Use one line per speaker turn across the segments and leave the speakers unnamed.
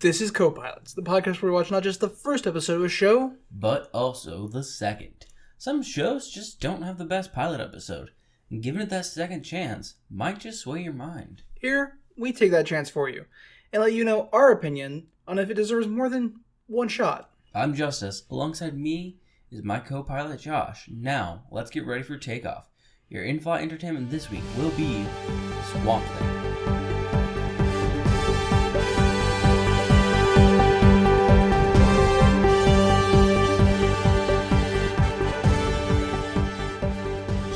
This is Copilots, the podcast where we watch not just the first episode of a show,
but also the second. Some shows just don't have the best pilot episode, and giving it that second chance might just sway your mind.
Here, we take that chance for you, and let you know our opinion on if it deserves more than one shot.
I'm Justice. Alongside me is my co-pilot Josh. Now, let's get ready for takeoff. Your in-flight entertainment this week will be Swamp Thing.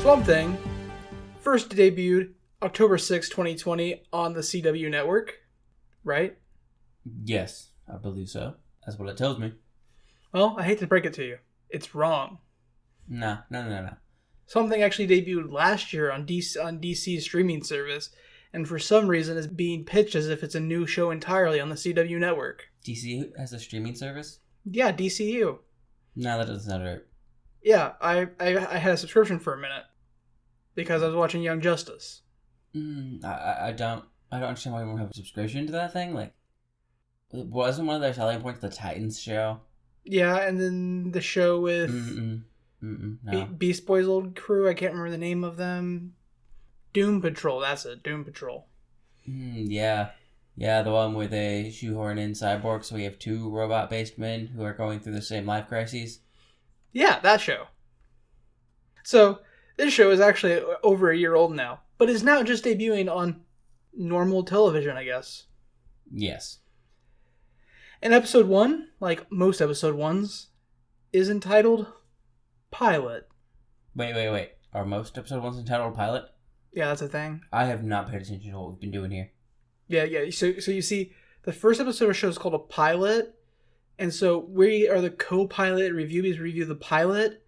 Swamp Thing first debuted October 6, 2020 on the CW network, right?
Yes, I believe so. That's what it tells me.
Well, I hate to break it to you. It's wrong.
No.
Swamp Thing actually debuted last year on DC's streaming service, and for some reason is being pitched as if it's a new show entirely on the CW network.
DC has a streaming service?
Yeah, DCU.
No, that doesn't sound right.
Yeah, I had a subscription for a minute because I was watching Young Justice.
I don't understand why we don't have a subscription to that thing. Like, wasn't one of their selling points the Titans show?
Yeah, and then the show with
No.
Beast Boy's old crew. I can't remember the name of them. Doom Patrol. That's it. Doom Patrol.
Yeah, the one where they shoehorn in cyborgs. So we have two robot-based men who are going through the same life crises.
Yeah, that show. So this show is actually over a year old now, but is now just debuting on normal television, I guess.
Yes.
And episode 1, like most episode 1s, is entitled Pilot.
Wait. Are most episode 1s entitled Pilot?
Yeah, that's a thing.
I have not paid attention to what we've been doing here.
Yeah. So you see, the first episode of the show is called a pilot, and so we are the co-pilot reviewees. Review the pilot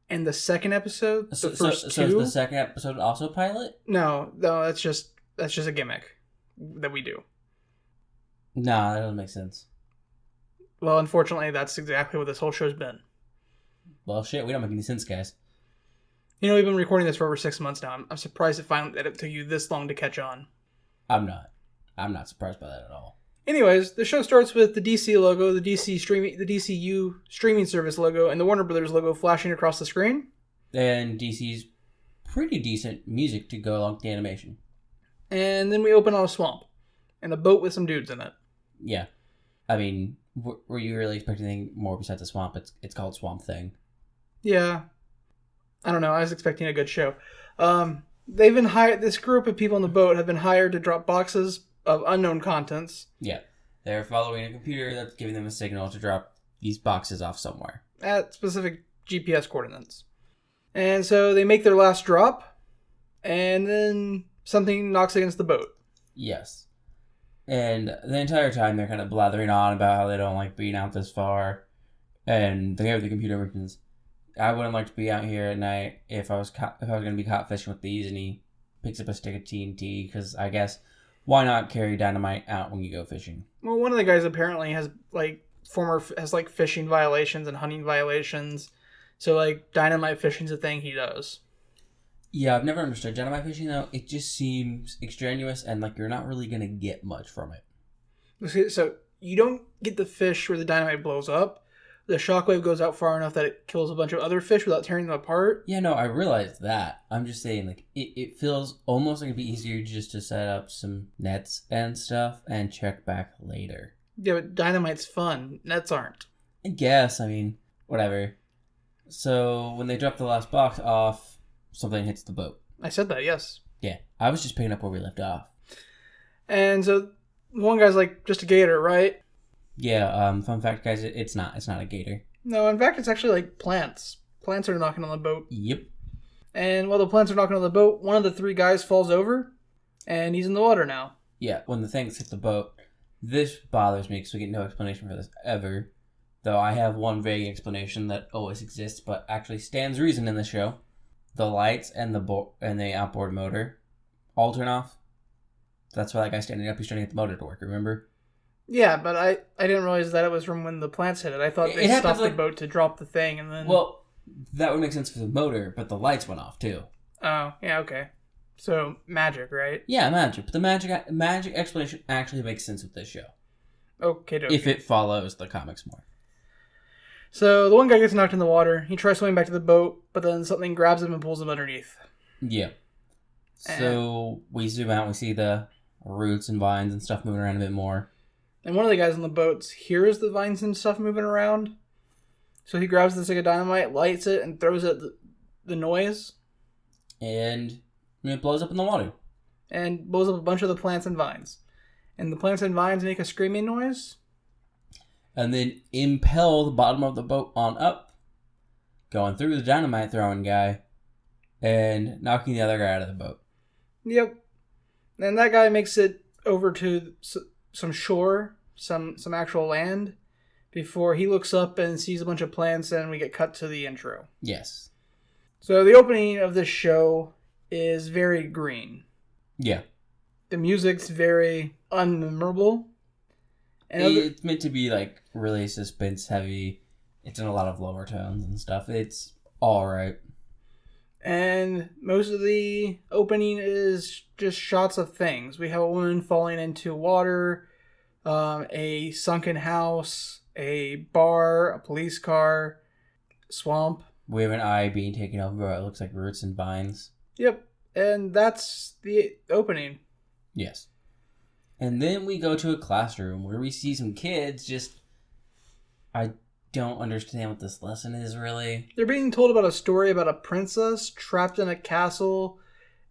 and the second episode.
So
two.
is the second episode also Pilot?
No, that's just a gimmick that we do.
No, that doesn't make sense.
Well, unfortunately, that's exactly what this whole show's been.
Well, shit, we don't make any sense, guys.
You know, we've been recording this for over 6 months now. I'm surprised that it took you this long to catch on.
I'm not surprised by that at all.
Anyways, the show starts with the DC logo, the DCU streaming service logo, and the Warner Brothers logo flashing across the screen.
And DC's pretty decent music to go along with the animation.
And then we open on a swamp, and a boat with some dudes in it.
Yeah. I mean, were you really expecting anything more besides a swamp? It's called Swamp Thing.
Yeah. I don't know. I was expecting a good show. They've been hired. This group of people on the boat have been hired to drop boxes of unknown contents.
Yeah. They're following a computer that's giving them a signal to drop these boxes off somewhere.
At specific GPS coordinates. And so they make their last drop, and then something knocks against the boat.
Yes. And the entire time they're kind of blathering on about how they don't like being out this far. And they have the computer mentions, I wouldn't like to be out here at night if I was going to be caught fishing with these. And he picks up a stick of TNT because I guess why not carry dynamite out when you go fishing? Well,
one of the guys apparently has fishing violations and hunting violations. So dynamite fishing's a thing he does.
Yeah, I've never understood dynamite fishing though. It just seems extraneous and like you're not really going to get much from it.
So you don't get the fish where the dynamite blows up. The shockwave goes out far enough that it kills a bunch of other fish without tearing them apart.
Yeah, no, I realize that. I'm just saying, it feels almost like it'd be easier just to set up some nets and stuff and check back later.
Yeah, but dynamite's fun. Nets aren't.
I guess, whatever. So, when they drop the last box off, something hits the boat.
I said that, yes.
Yeah, I was just picking up where we left off.
And so, one guy's like, just a gator, right?
Yeah, fun fact, guys, it's not a gator.
No, in fact, it's actually plants. Plants are knocking on the boat.
Yep.
And while the plants are knocking on the boat, one of the three guys falls over, and he's in the water now.
Yeah, when the things hit the boat, this bothers me because we get no explanation for this ever. Though I have one vague explanation that always exists, but actually stands reason in the show. The lights and the outboard motor all turn off. That's why that guy standing up, he's trying to get the motor to work, remember?
Yeah, but I didn't realize that it was from when the plants hit it. I thought they stopped the boat to drop the thing and then...
Well, that would make sense for the motor, but the lights went off too.
Oh, yeah, okay. So, magic, right?
Yeah, magic. But the magic explanation actually makes sense with this show.
Okay,
if it follows the comics more.
So the one guy gets knocked in the water. He tries swimming back to the boat, but then something grabs him and pulls him underneath.
Yeah. So we zoom out, we see the roots and vines and stuff moving around a bit more.
And one of the guys on the boat hears the vines and stuff moving around. So he grabs the stick of dynamite, lights it, and throws it at the noise.
And it blows up in the water.
And blows up a bunch of the plants and vines. And the plants and vines make a screaming noise.
And then impel the bottom of the boat on up, going through the dynamite throwing guy, and knocking the other guy out of the boat.
Yep. And that guy makes it over to some shore, some actual land, before he looks up and sees a bunch of plants, and we get cut to the intro.
Yes.
So the opening of this show is very green.
Yeah.
The music's very unmemorable. And
it's meant to be like really suspense heavy. It's in a lot of lower tones and stuff. It's alright.
And most of the opening is just shots of things. We have a woman falling into water, a sunken house, a bar, a police car, swamp.
We have an eye being taken over by what looks like roots and vines.
Yep. And that's the opening.
Yes. And then we go to a classroom where we see some kids just... I don't understand what this lesson is, really.
They're being told about a story about a princess trapped in a castle,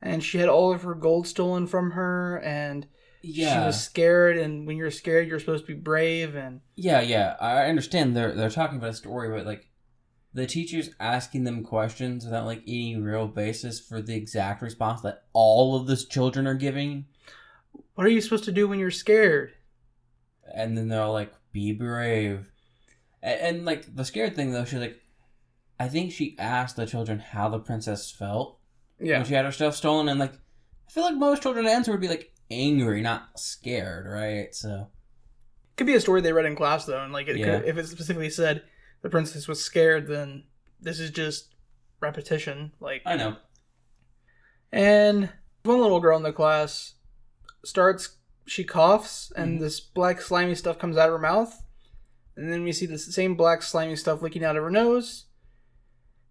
and she had all of her gold stolen from her, and she was scared, and when you're scared, you're supposed to be brave, and...
Yeah, I understand they're talking about a story, but, like, the teacher's asking them questions without, like, any real basis for the exact response that all of the children are giving.
What are you supposed to do when you're scared?
And then they're all like, be brave. And like, the scared thing, though, she's like, I think she asked the children how the princess felt when she had her stuff stolen. And like, I feel like most children's answer would be like, angry, not scared, right? So.
Could be a story they read in class, though. And like, if it specifically said the princess was scared, then this is just repetition. Like,
I know.
And one little girl in the class she coughs, and this black slimy stuff comes out of her mouth, and then we see the same black slimy stuff leaking out of her nose,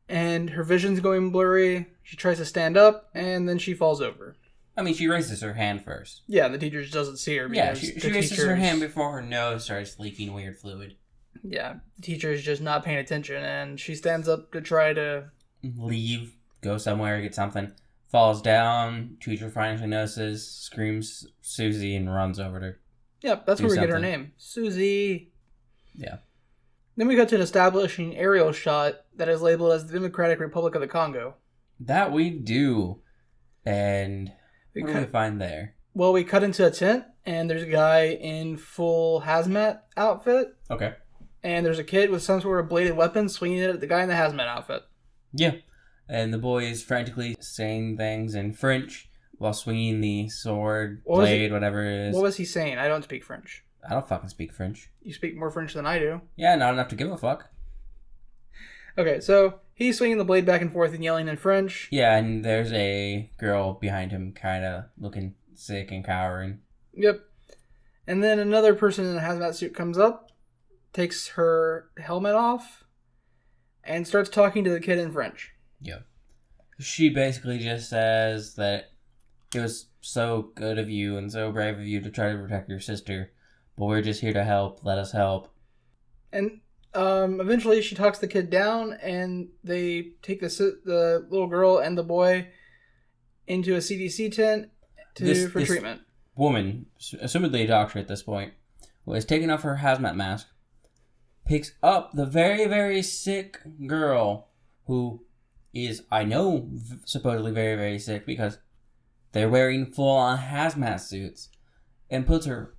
and her vision's going blurry. She tries to stand up, and then she falls over.
I mean, she raises her hand first.
Yeah, the teacher just doesn't see her.
Yeah, she raises her hand before her nose starts leaking weird fluid. Yeah,
the teacher is just not paying attention, and she stands up to try to
leave, go somewhere, get something. Falls down, teacher finally notices, screams Susie, and runs over to
Yep, that's where we get her name. Susie.
Yeah.
Then we got to an establishing aerial shot that is labeled as the Democratic Republic of the Congo.
That we do. And what do we find there?
Well, we cut into a tent, and there's a guy in full hazmat outfit.
Okay.
And there's a kid with some sort of bladed weapon swinging it at the guy in the hazmat outfit.
Yeah. And the boy is frantically saying things in French while swinging the sword, blade, whatever it is.
What was he saying? I don't speak French.
I don't fucking speak French.
You speak more French than I do.
Yeah, not enough to give a fuck.
Okay, so he's swinging the blade back and forth and yelling in French.
Yeah, and there's a girl behind him kind of looking sick and cowering.
Yep. And then another person in a hazmat suit comes up, takes her helmet off, and starts talking to the kid in French.
Yeah. She basically just says that it was so good of you and so brave of you to try to protect your sister, but we're just here to help. Let us help.
And eventually she talks the kid down, and they take the little girl and the boy into a CDC tent for treatment.
Woman, assumedly a doctor at this point, was taking off her hazmat mask, picks up the very, very sick girl who is, I know, supposedly very, very sick because they're wearing full-on hazmat suits, and puts her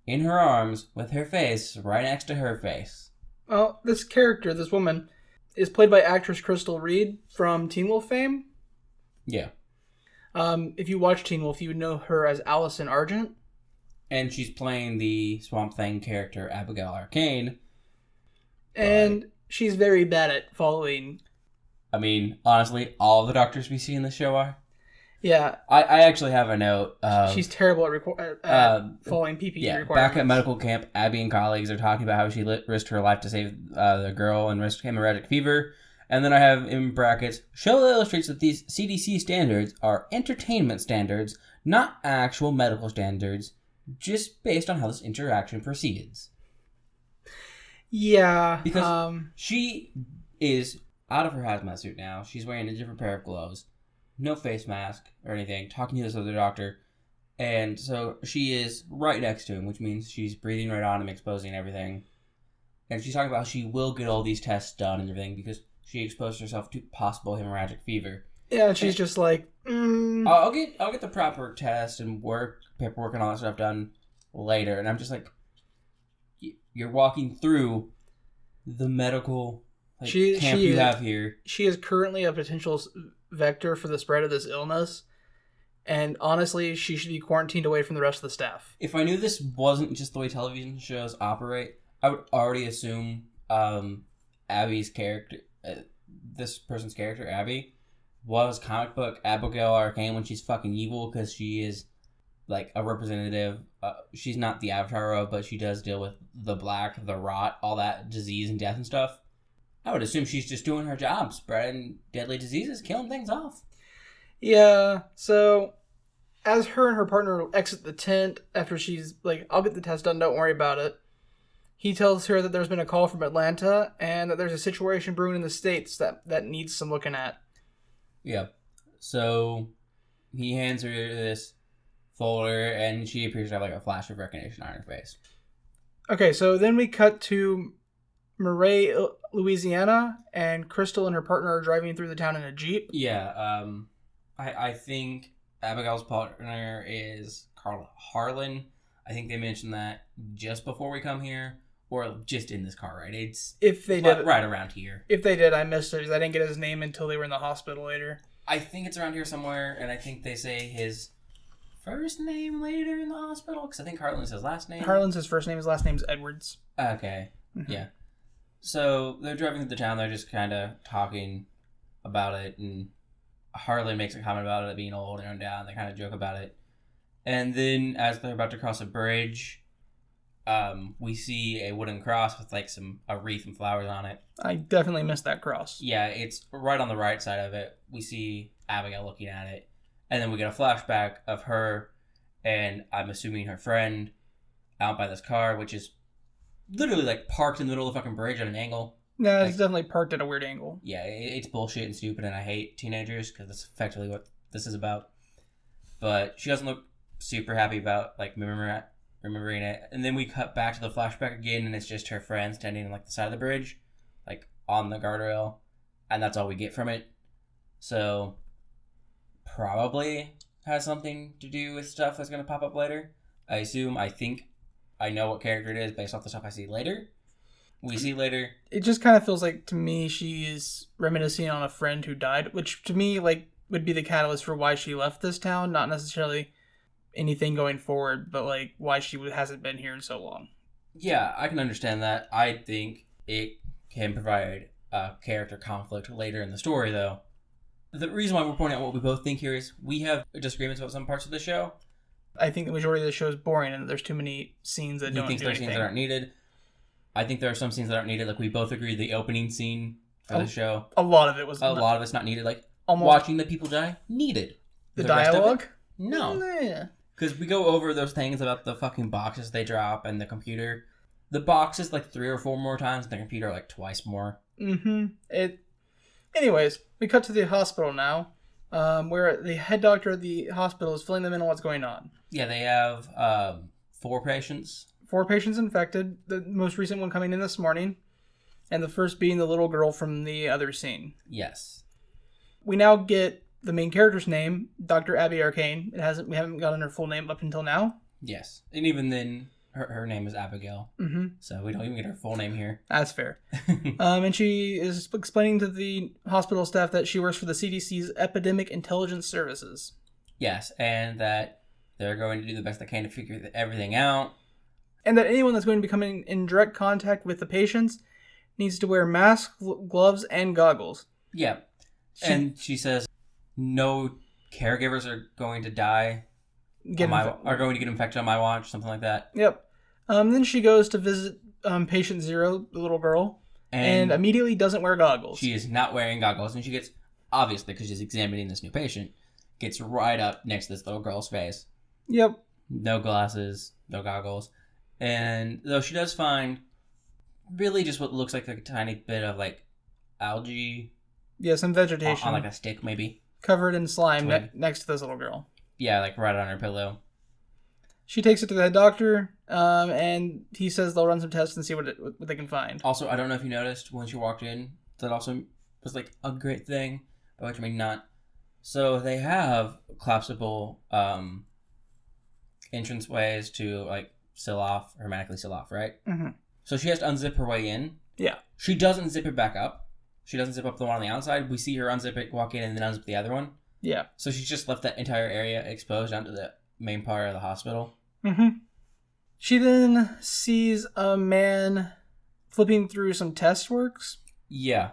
in her arms with her face right next to her face.
Well, this character, this woman, is played by actress Crystal Reed from Teen Wolf fame.
Yeah.
If you watch Teen Wolf, you would know her as Allison Argent.
And she's playing the Swamp Thing character Abigail Arcane.
And she's very bad at following.
I mean, honestly, all the doctors we see in the show are.
Yeah.
I actually have a note.
She's terrible at following PPE requirements.
Back at medical camp, Abby and colleagues are talking about how she risked her life to save the girl and risked hemorrhagic fever. And then I have in brackets, show illustrates that these CDC standards are entertainment standards, not actual medical standards, just based on how this interaction proceeds.
Yeah.
Because she is out of her hazmat suit now. She's wearing a different pair of gloves. No face mask or anything, talking to this other doctor. And so she is right next to him, which means she's breathing right on him, exposing everything. And she's talking about how she will get all these tests done and everything because she exposed herself to possible hemorrhagic fever.
Yeah, and she's just like,
I'll get the proper test and paperwork and all that stuff done later. And I'm just like, you're walking through the medical camp you have here.
She is currently a potential vector for the spread of this illness, and honestly, she should be quarantined away from the rest of the staff.
If I knew this wasn't just the way television shows operate, I would already assume Abby's character, this person's character, Abby, was comic book Abigail Arcane when she's fucking evil because she is like a representative. She's not the Avatar of, but she does deal with the black, the rot, all that disease and death and stuff. I would assume she's just doing her job, spreading deadly diseases, killing things off.
Yeah, so as her and her partner exit the tent after she's like, I'll get the test done, don't worry about it, he tells her that there's been a call from Atlanta and that there's a situation brewing in the States that needs some looking at.
Yeah. So he hands her this folder and she appears to have like a flash of recognition on her face.
Okay, so then we cut to Murray, Louisiana, and Crystal and her partner are driving through the town in a Jeep.
Yeah, I think Abigail's partner is Harlan. I think they mentioned that just before we come here, or just in this car, right? It's
if they did
right around here.
If they did, I missed it because I didn't get his name until they were in the hospital later.
I think it's around here somewhere, and I think they say his first name later in the hospital, because I think Harlan's his last name.
Harlan's his first name, his last name's Edwards.
Okay, yeah. So they're driving through the town, they're just kind of talking about it, and Harlan makes a comment about it being old and run down, they kind of joke about it. And then as they're about to cross a bridge, we see a wooden cross with like a wreath and flowers on it.
I definitely missed that cross.
Yeah, it's right on the right side of it. We see Abigail looking at it. And then we get a flashback of her and I'm assuming her friend out by this car, which is literally like parked in the middle of the fucking bridge at an angle.
No, it's definitely parked at a weird angle.
Yeah, it's bullshit and stupid, and I hate teenagers because that's effectively what this is about. But she doesn't look super happy about like remembering it. And then we cut back to the flashback again, and it's just her friend standing on like the side of the bridge, like on the guardrail, and that's all we get from it. So probably has something to do with stuff that's going to pop up later. I think I know what character it is based off the stuff I see later. We see later.
It just kind of feels like, to me, she is reminiscing on a friend who died, which to me, like, would be the catalyst for why she left this town. Not necessarily anything going forward, but, like, why she hasn't been here in so long.
Yeah, I can understand that. I think it can provide a character conflict later in the story, though. The reason why we're pointing out what we both think here is we have disagreements about some parts of the show.
I think the majority of the show is boring and there's too many scenes that don't do anything.
You think there's scenes that aren't needed? I think there are some scenes that aren't needed. Like, we both agree the opening scene for the show.
A lot of it was...
A lot of it's not needed. Like,
almost
watching the people die, needed.
The dialogue?
No.
Yeah.
Because we go over those things about the fucking boxes they drop and the computer. The boxes, like, 3 or 4 more times, and the computer, like, twice more.
Mm-hmm. Anyways, we cut to the hospital now, where the head doctor of the hospital is filling them in on what's going on.
Yeah, they have 4 patients.
4 patients infected, the most recent one coming in this morning, and the first being the little girl from the other scene.
Yes.
We now get the main character's name, Dr. Abby Arcane. We haven't gotten her full name up until now.
Yes. And even then, her name is Abigail.
Mm-hmm.
So we don't even get her full name here.
That's fair. And she is explaining to the hospital staff that she works for the CDC's Epidemic Intelligence Services.
Yes, and that they're going to do the best they can to figure everything out.
And that anyone that's going to be coming in direct contact with the patients needs to wear masks, gloves, and goggles.
Yeah. And she says no caregivers are going to die. Are going to get infected on my watch, something like that.
Yep. Then she goes to visit patient Zero, the little girl, and immediately doesn't wear goggles.
She is not wearing goggles, and she gets, obviously, because she's examining this new patient, gets right up next to this little girl's face.
Yep.
No glasses, no goggles. And though she does find really just what looks like a tiny bit of, like, algae.
Yeah, some vegetation.
On like a stick, maybe.
Covered in slime next to this little girl.
Yeah, like right on her pillow.
She takes it to the doctor, and he says they'll run some tests and see what they can find.
Also, I don't know if you noticed when she walked in, that also was like a great thing, by which I mean not. So they have collapsible entrance ways to like hermetically seal off, right?
Mm-hmm.
So she has to unzip her way in.
Yeah.
She doesn't zip it back up. She doesn't zip up the one on the outside. We see her unzip it, walk in, and then unzip the other one.
Yeah.
So she's just left that entire area exposed onto the main part of the hospital.
Mm-hmm. She then sees a man flipping through some test works.
Yeah.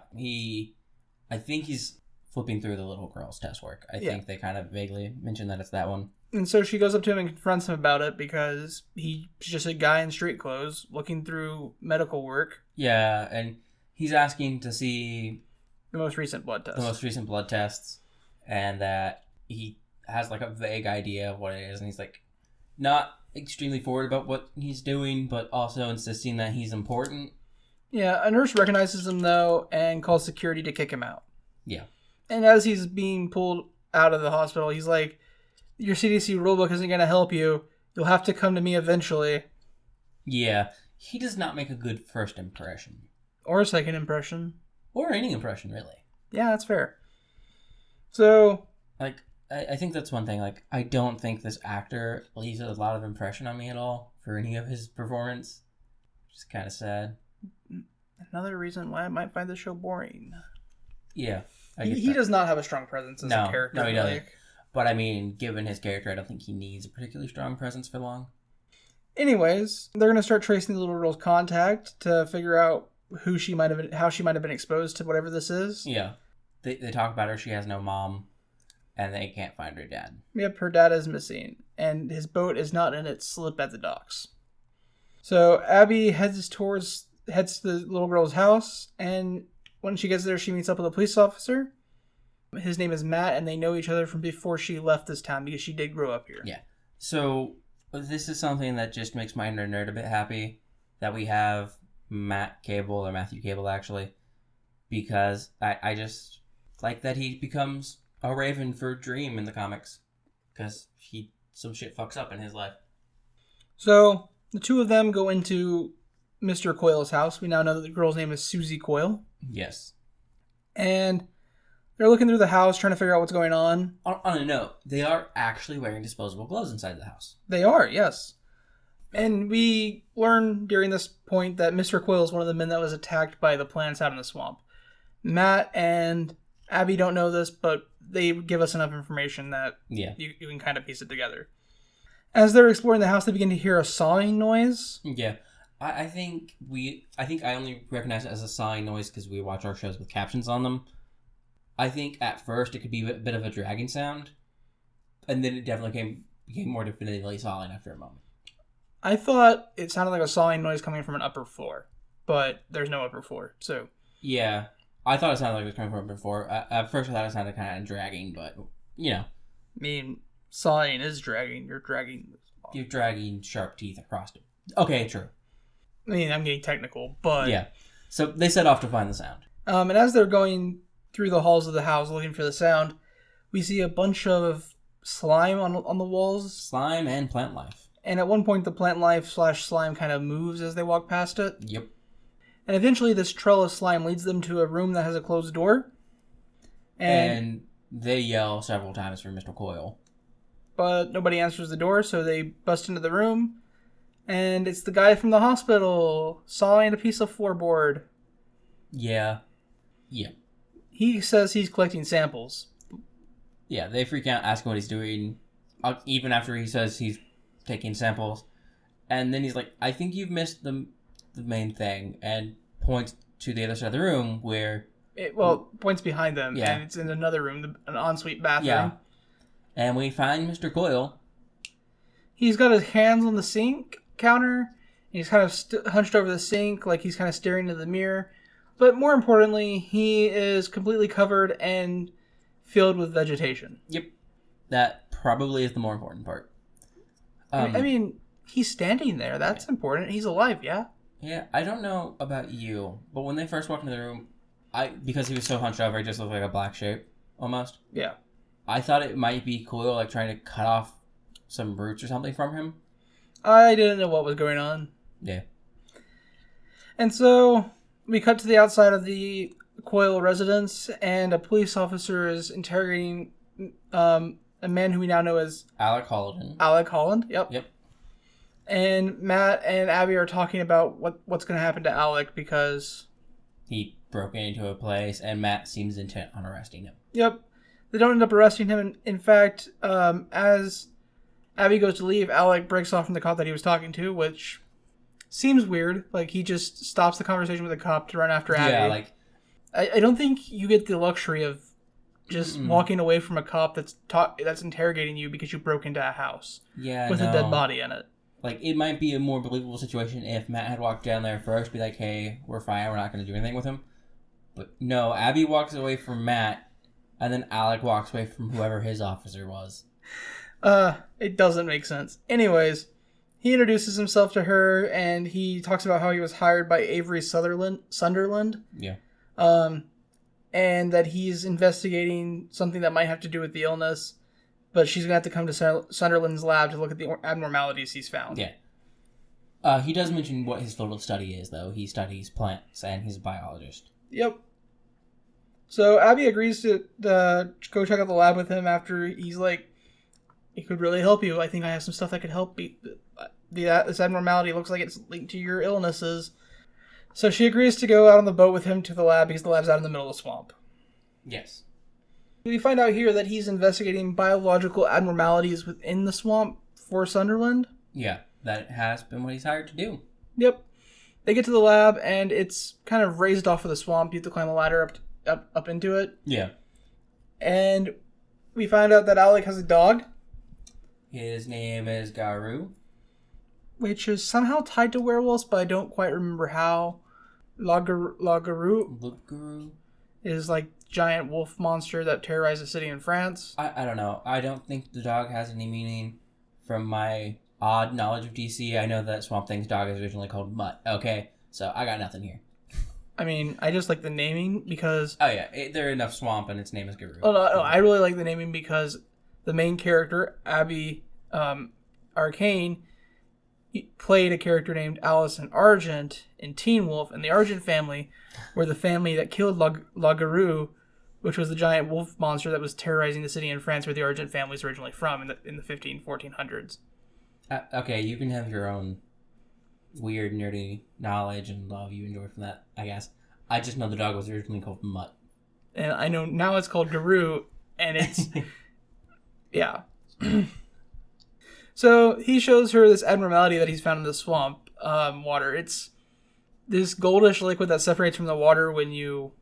I think he's flipping through the little girl's test work. I think they kind of vaguely mentioned that it's that one.
And so she goes up to him and confronts him about it because he's just a guy in street clothes looking through medical work.
Yeah, and he's asking to see
the most recent blood
tests, and that he has like a vague idea of what it is, and he's like not extremely forward about what he's doing, but also insisting that he's important.
Yeah, a nurse recognizes him though and calls security to kick him out.
Yeah.
And as he's being pulled out of the hospital, he's like, your CDC rulebook isn't going to help you. You'll have to come to me eventually.
Yeah, he does not make a good first impression.
Or a second impression.
Or any impression, really.
Yeah, that's fair. So...
like, I think that's one thing. Like, I don't think this actor leaves a lot of impression on me at all for any of his performance. Which is kind of sad.
Another reason why I might find the show boring.
Yeah.
He does not have a strong presence as a character.
No, he doesn't. But I mean, given his character, I don't think he needs a particularly strong presence for long.
Anyways, they're going to start tracing the little girl's contact to figure out how she might have been exposed to whatever this is.
Yeah. They talk about her. She has no mom, and they can't find her dad.
Yep, her dad is missing, and his boat is not in its slip at the docks. So Abby heads to the little girl's house, and when she gets there, she meets up with a police officer. His name is Matt, and they know each other from before she left this town because she did grow up here.
Yeah. So this is something that just makes my inner nerd a bit happy that we have Matthew Cable, actually, because I just like that he becomes a Raven for Dream in the comics because some shit fucks up in his life.
So the two of them go into Mr. Coyle's house. We now know that the girl's name is Susie Coyle.
Yes.
And they're looking through the house, trying to figure out what's going on.
On a note, they are actually wearing disposable gloves inside the house.
They are, yes. And we learn during this point that Mr. Coyle is one of the men that was attacked by the plants out in the swamp. Matt and Abby don't know this, but they give us enough information that you can kind of piece it together. As they're exploring the house, they begin to hear a sawing noise.
Yeah. I think I only recognize it as a sawing noise because we watch our shows with captions on them. I think at first it could be a bit of a dragging sound, and then it definitely became more definitively sawing after a moment.
I thought it sounded like a sawing noise coming from an upper floor, but there's no upper floor, so...
Yeah, I thought it sounded like it was coming from upper floor. At first I thought it sounded kind of dragging, but, you know.
I mean, sawing is dragging. You're dragging
sharp teeth across it. Okay, true.
I mean, I'm getting technical, but...
Yeah, so they set off to find the sound.
And as they're going through the halls of the house looking for the sound, we see a bunch of slime on the walls.
Slime and plant life.
And at one point, the plant life / slime kind of moves as they walk past it.
Yep.
And eventually, this trail of slime leads them to a room that has a closed door.
And they yell several times for Mr. Coyle.
But nobody answers the door, so they bust into the room. And it's the guy from the hospital sawing a piece of floorboard.
Yeah. Yeah.
He says he's collecting samples.
Yeah, they freak out, ask what he's doing, even after he says he's taking samples. And then he's like, I think you've missed the main thing, and points to the other side of the room where...
Points behind them, and it's in another room, an ensuite bathroom.
Yeah. And we find Mr. Coyle.
He's got his hands on the sink counter. And he's kind of hunched over the sink like he's kind of staring into the mirror. But more importantly, he is completely covered and filled with vegetation.
Yep. That probably is the more important part.
I mean, he's standing there. That's important. He's alive, yeah?
Yeah, I don't know about you, but when they first walked into the room, because he was so hunched over, it just looked like a black shape, almost.
Yeah.
I thought it might be Coyle, like, trying to cut off some roots or something from him.
I didn't know what was going on.
Yeah.
And so, we cut to the outside of the Coyle residence, and a police officer is interrogating a man who we now know as...
Alec Holland.
Alec Holland, yep.
Yep.
And Matt and Abby are talking about what's going to happen to Alec because...
He broke into a place, and Matt seems intent on arresting him.
Yep. They don't end up arresting him. In fact, as Abby goes to leave, Alec breaks off from the cop that he was talking to, which seems weird. Like, he just stops the conversation with the cop to run after Abby.
Yeah, like...
I don't think you get the luxury of just walking away from a cop that's interrogating you because you broke into a house with a dead body in it.
Like, it might be a more believable situation if Matt had walked down there first, be like, hey, we're fine, we're not going to do anything with him. But no, Abby walks away from Matt, and then Alec walks away from whoever his officer was.
It doesn't make sense. Anyways, he introduces himself to her, and he talks about how he was hired by Avery Sunderland.
Yeah.
And that he's investigating something that might have to do with the illness, but she's going to have to come to Sunderland's lab to look at the abnormalities he's found.
Yeah. He does mention what his field of study is, though. He studies plants, and he's a biologist.
Yep. So Abby agrees to go check out the lab with him after he's like, it could really help you. I think I have some stuff that could help this abnormality looks like it's linked to your illnesses. So she agrees to go out on the boat with him to the lab because the lab's out in the middle of the swamp.
Yes.
We find out here that he's investigating biological abnormalities within the swamp for Sunderland.
Yeah, that has been what he's hired to do.
Yep. They get to the lab, and it's kind of raised off of the swamp. You have to climb a ladder up into it.
Yeah.
And we find out that Alec has a dog.
His name is Garu.
Which is somehow tied to werewolves, but I don't quite remember how.
Lagaru
is like giant wolf monster that terrorized a city in France.
I don't know. I don't think the dog has any meaning. From my odd knowledge of DC, I know that Swamp Thing's dog is originally called Mutt. Okay, so I got nothing here.
I mean, I just like the naming because...
Oh yeah, they're enough swamp and its name is Garu.
Oh no, I really like the naming because the main character, Abby Arcane, played a character named Allison Argent in Teen Wolf, and the Argent family were the family that killed Lagaru, which was the giant wolf monster that was terrorizing the city in France where the Argent family is originally from in the 1400s.
Okay, you can have your own weird, nerdy knowledge and love you enjoy from that, I guess. I just know the dog was originally called Mutt.
And I know now it's called Garu, and it's... yeah. So he shows her this abnormality that he's found in the swamp water. It's this goldish liquid that separates from the water when you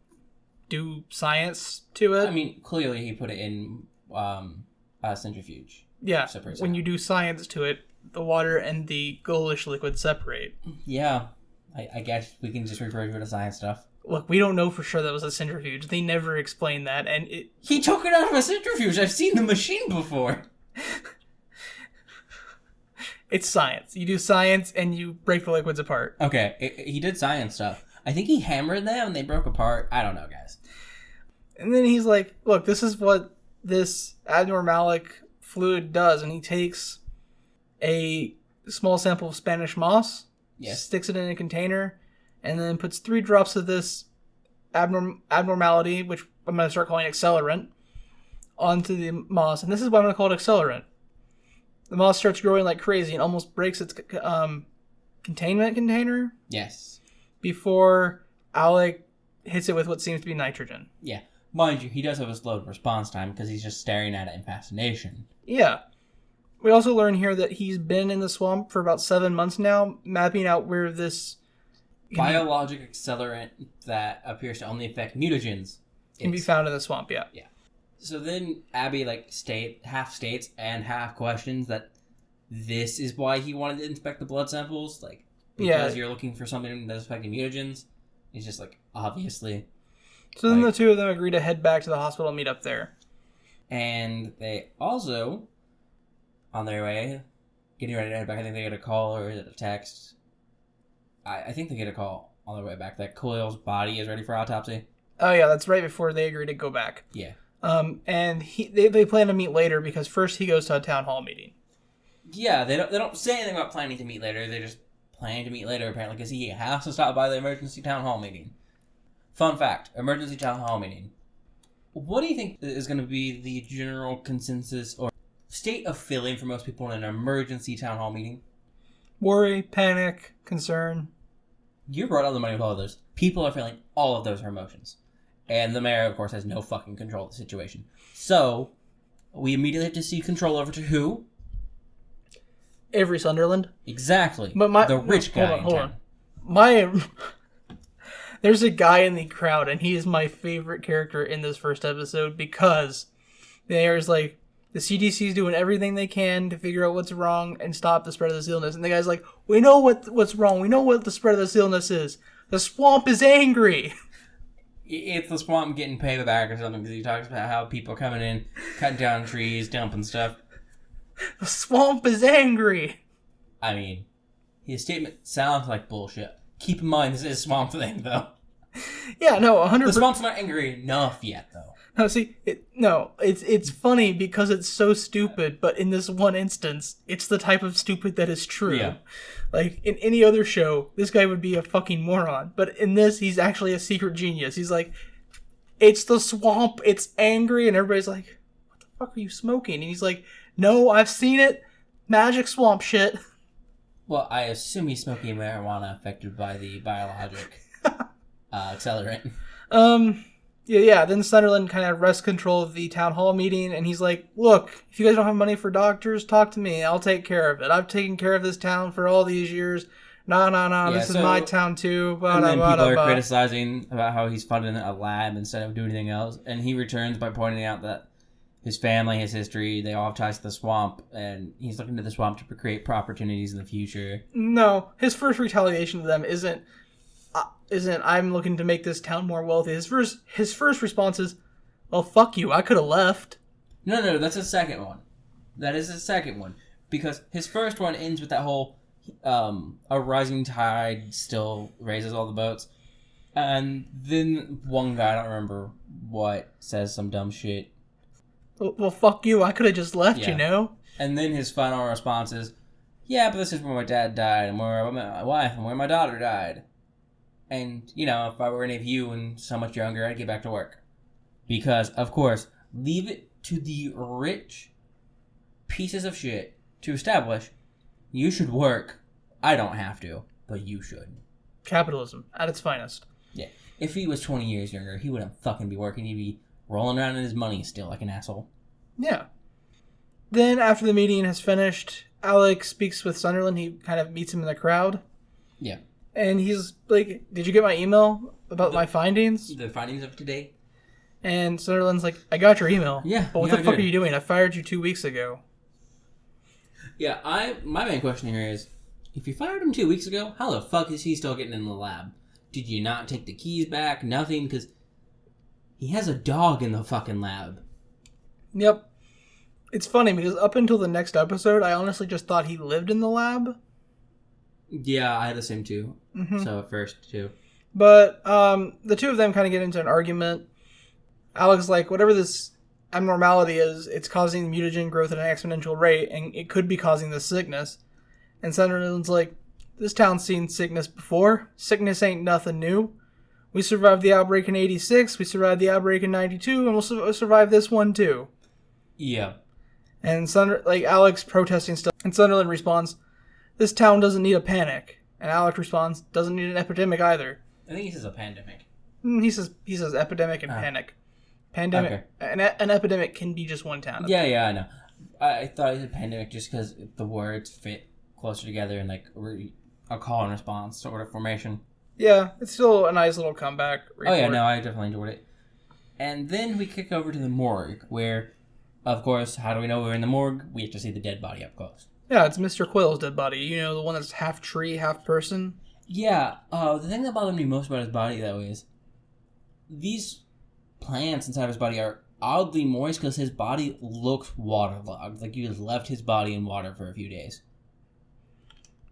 do science to it.
I mean, clearly he put it in a centrifuge.
Yeah, when you do science to it, the water and the goldish liquid separate.
Yeah, I guess we can just refer to it as science stuff.
Look, we don't know for sure that was a centrifuge. They never explained that, and
He took it out of a centrifuge! I've seen the machine before!
It's science. You do science, and you break the liquids apart.
Okay, he did science stuff. I think he hammered them, and they broke apart. I don't know, guys.
And then he's like, look, this is what this abnormalic fluid does, and he takes a small sample of Spanish moss, sticks it in a container, and then puts 3 drops of this abnormality, which I'm going to start calling accelerant, onto the moss. And this is what I'm going to call it accelerant. The moss starts growing like crazy and almost breaks its containment container.
Yes.
Before Alec hits it with what seems to be nitrogen.
Yeah. Mind you, he does have a slow response time because he's just staring at it in fascination.
Yeah. We also learn here that he's been in the swamp for about 7 months now, mapping out where this...
biologic accelerant that appears to only affect mutagens
can be found in the swamp, yeah.
Yeah. So then Abby, half states and half questions that this is why he wanted to inspect the blood samples, because you're looking for something that's affecting mutagens. He's just obviously.
So then the two of them agree to head back to the hospital and meet up there.
And they also, on their way, getting ready to head back, I think they get a call, or is it a text? I think they get a call on their way back that Coyle's body is ready for autopsy.
Oh yeah, that's right before they agree to go back.
Yeah.
And they plan to meet later because first he goes to a town hall meeting.
Yeah, they don't say anything about planning to meet later. They're just planning to meet later apparently because he has to stop by the emergency town hall meeting. Fun fact: emergency town hall meeting. What do you think is going to be the general consensus or state of feeling for most people in an emergency town hall meeting?
Worry, panic, concern.
You brought up the money with all of those. People are feeling all of those emotions. And the mayor, of course, has no fucking control of the situation. So, we immediately have to cede control over to who?
Avery Sunderland.
Exactly.
But
the rich guy
hold on. There's a guy in the crowd, and he is my favorite character in this first episode because there's the CDC's doing everything they can to figure out what's wrong and stop the spread of this illness. And the guy's like, we know what's wrong. We know what the spread of this illness is. The swamp is angry.
It's the swamp getting payback or something because he talks about how people are coming in, cutting down trees, dumping stuff.
The swamp is angry.
I mean, his statement sounds like bullshit. Keep in mind, this is a swamp thing, though.
Yeah, no, 100%.
The swamp's not angry enough yet, though.
No, see, it's funny because it's so stupid, but in this one instance, it's the type of stupid that is true.
Yeah.
In any other show, this guy would be a fucking moron. But in this, he's actually a secret genius. He's like, it's the swamp, it's angry, and everybody's like, what the fuck are you smoking? And he's like, no, I've seen it. Magic swamp shit.
Well, I assume he's smoking marijuana affected by the biologic accelerant.
Yeah, then Sunderland kind of wrests control of the town hall meeting, and he's like, look, if you guys don't have money for doctors, talk to me. I'll take care of it. I've taken care of this town for all these years. No, this is my town too.
And then people are criticizing about how he's funding a lab instead of doing anything else, and he returns by pointing out that his family, his history, they all have ties to the swamp, and he's looking to the swamp to create opportunities in the future.
No, his first retaliation to them isn't I'm looking to make this town more wealthy. His first response is, well, fuck you, I could have left.
No, that's the second one. That is the second one. Because his first one ends with that whole, a rising tide still raises all the boats. And then one guy, I don't remember what, says some dumb shit.
Well, fuck you, I could have just left, you know?
And then his final response is, yeah, but this is where my dad died, and where my wife, and where my daughter died. And, if I were any of you and so much younger, I'd get back to work. Because, of course, leave it to the rich pieces of shit to establish you should work. I don't have to, but you should.
Capitalism, at its finest.
Yeah. If he was 20 years younger, he wouldn't fucking be working. He'd be rolling around in his money still like an asshole.
Yeah. Then, after the meeting has finished, Alex speaks with Sunderland. He kind of meets him in the crowd.
Yeah.
And he's like, did you get my email about my findings?
The findings of today?
And Sunderland's like, I got your email.
Yeah.
But what the fuck are you doing? I fired you 2 weeks ago.
Yeah, my main question here is, if you fired him 2 weeks ago, how the fuck is he still getting in the lab? Did you not take the keys back? Nothing? Because he has a dog in the fucking lab.
Yep. It's funny because up until the next episode, I honestly just thought he lived in the lab.
Yeah, I had the same too. Mm-hmm. So at first too.
But the two of them kind of get into an argument. Alex is like, whatever this abnormality is, it's causing mutagen growth at an exponential rate, and it could be causing this sickness. And Sunderland's like, this town's seen sickness before. Sickness ain't nothing new. We survived the outbreak in 86, we survived the outbreak in 92, and we'll survive this one too.
Yeah.
And Alex protesting stuff. And Sunderland responds, this town doesn't need a panic. And Alex responds, doesn't need an epidemic either.
I think he says a pandemic.
He says epidemic and panic. Pandemic. Okay. An epidemic can be just one town.
Yeah, I know. I thought it was a pandemic just because the words fit closer together and a call and response sort of formation.
Yeah, it's still a nice little comeback.
Oh yeah, no, I definitely enjoyed it. And then we kick over to the morgue, where, of course, how do we know we're in the morgue? We have to see the dead body up close.
Yeah, it's Mr. Quill's dead body. You know, the one that's half tree, half person?
Yeah, the thing that bothered me most about his body, though, is these plants inside his body are oddly moist because his body looks waterlogged. Like you just left his body in water for a few days.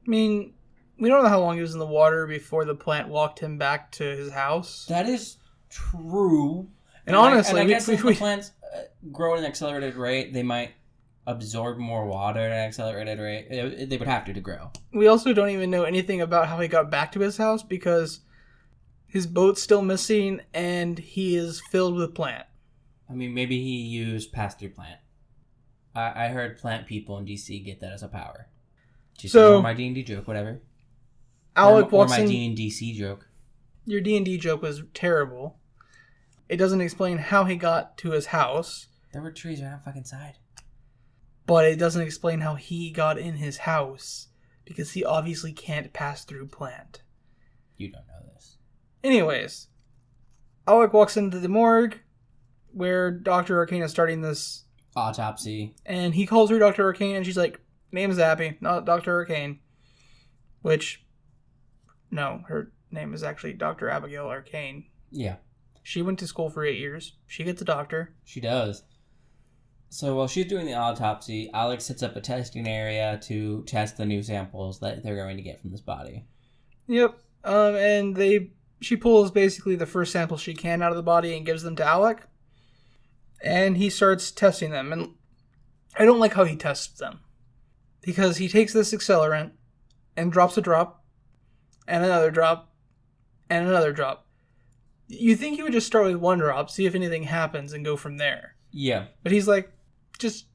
I mean, we don't know how long he was in the water before the plant walked him back to his house.
That is true.
And honestly,
I guess if the plants grow at an accelerated rate, they might absorb more water at an accelerated rate. They would have to grow.
We also don't even know anything about how he got back to his house because his boat's still missing and he is filled with plant.
I mean, maybe he used pass-through plant. I heard plant people in DC get that as a power. So my D&D joke, whatever.
Alec walks
or my
in.
D&DC joke.
Your D&D joke was terrible. It doesn't explain how he got to his house.
There were trees right on fucking side.
But it doesn't explain how he got in his house. Because he obviously can't pass through plant.
You don't know this.
Anyways. Alec walks into the morgue. Where Dr. Arcane is starting this
autopsy.
And he calls her Dr. Arcane and she's like, name's Abby, not Dr. Arcane. Which, no, her name is actually Dr. Abigail Arcane.
Yeah.
She went to school for 8 years. She gets a doctor.
She does. So while she's doing the autopsy, Alex sets up a testing area to test the new samples that they're going to get from this body.
Yep. And she pulls basically the first sample she can out of the body and gives them to Alec. And he starts testing them. And I don't like how he tests them. Because he takes this accelerant and drops a drop. And another drop. And another drop. You think he would just start with one drop, see if anything happens, and go from there.
Yeah.
But he's like, just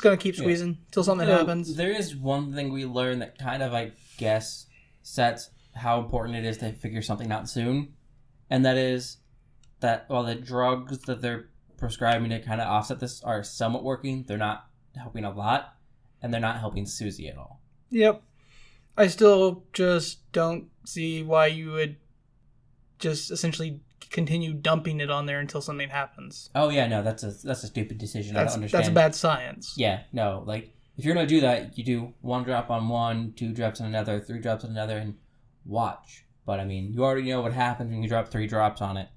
gonna keep squeezing until something happens.
There is one thing we learned that kind of, I guess, sets how important it is to figure something out soon. And that is that while the drugs that they're prescribing to kind of offset this are somewhat working, they're not helping a lot, and they're not helping Susie at all.
Yep. I still just don't see why you would just essentially continue dumping it on there until something happens.
Oh yeah, no, that's a stupid decision. I don't understand.
That's bad science.
Yeah, no, like if you're gonna do that, you do 1 drop on one, 2 drops on another, 3 drops on another, and watch. But I mean, you already know what happens when you drop 3 drops on it.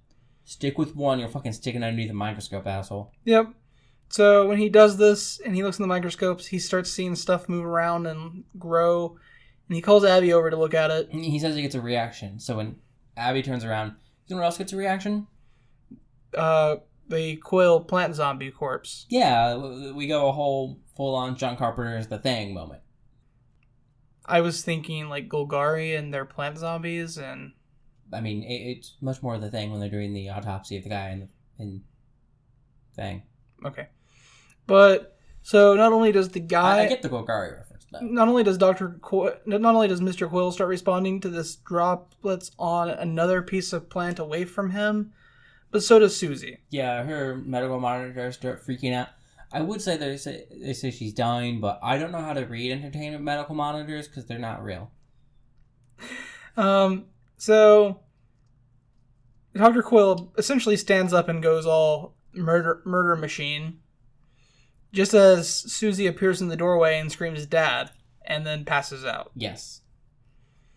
Stick with 1, you're fucking sticking underneath a microscope, asshole.
Yep. So when he does this and he looks in the microscopes, he starts seeing stuff move around and grow. And he calls Abby over to look at it.
He says he gets a reaction. So when Abby turns around, you know what else gets a reaction?
The Quill plant zombie corpse.
Yeah, we go a whole full-on John Carpenter's The Thing moment.
I was thinking like Golgari and their plant zombies, and
I mean, it's much more The Thing when they're doing the autopsy of the guy in Thing.
Okay. But, so not only does the guy...
I get the Golgari reference, though.
Not only does Mr. Quill start responding to this droplets on another piece of plant away from him, but so does Susie.
Yeah, her medical monitors start freaking out. I would say they say she's dying, but I don't know how to read entertainment medical monitors because they're not real.
So Dr. Quill essentially stands up and goes all murder machine, just as Susie appears in the doorway and screams "Dad," and then passes out.
Yes.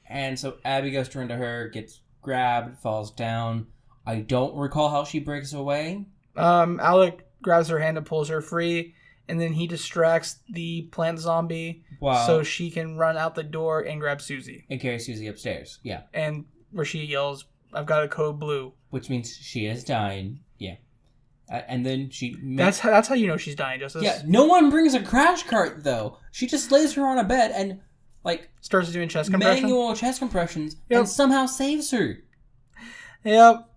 And so Abby goes to run to her, gets grabbed, falls down. I don't recall how she breaks away.
Alec grabs her hand and pulls her free, and then he distracts the plant zombie so she can run out the door and grab Susie.
And carry Susie upstairs, yeah.
And where she yells, "I've got a code blue."
Which means she is dying, yeah. And then she...
That's how you know she's dying, Justice.
Yeah, no one brings a crash cart, though. She just lays her on a bed and,
starts doing chest compressions.
Manual chest compressions, and somehow saves her.
Yep.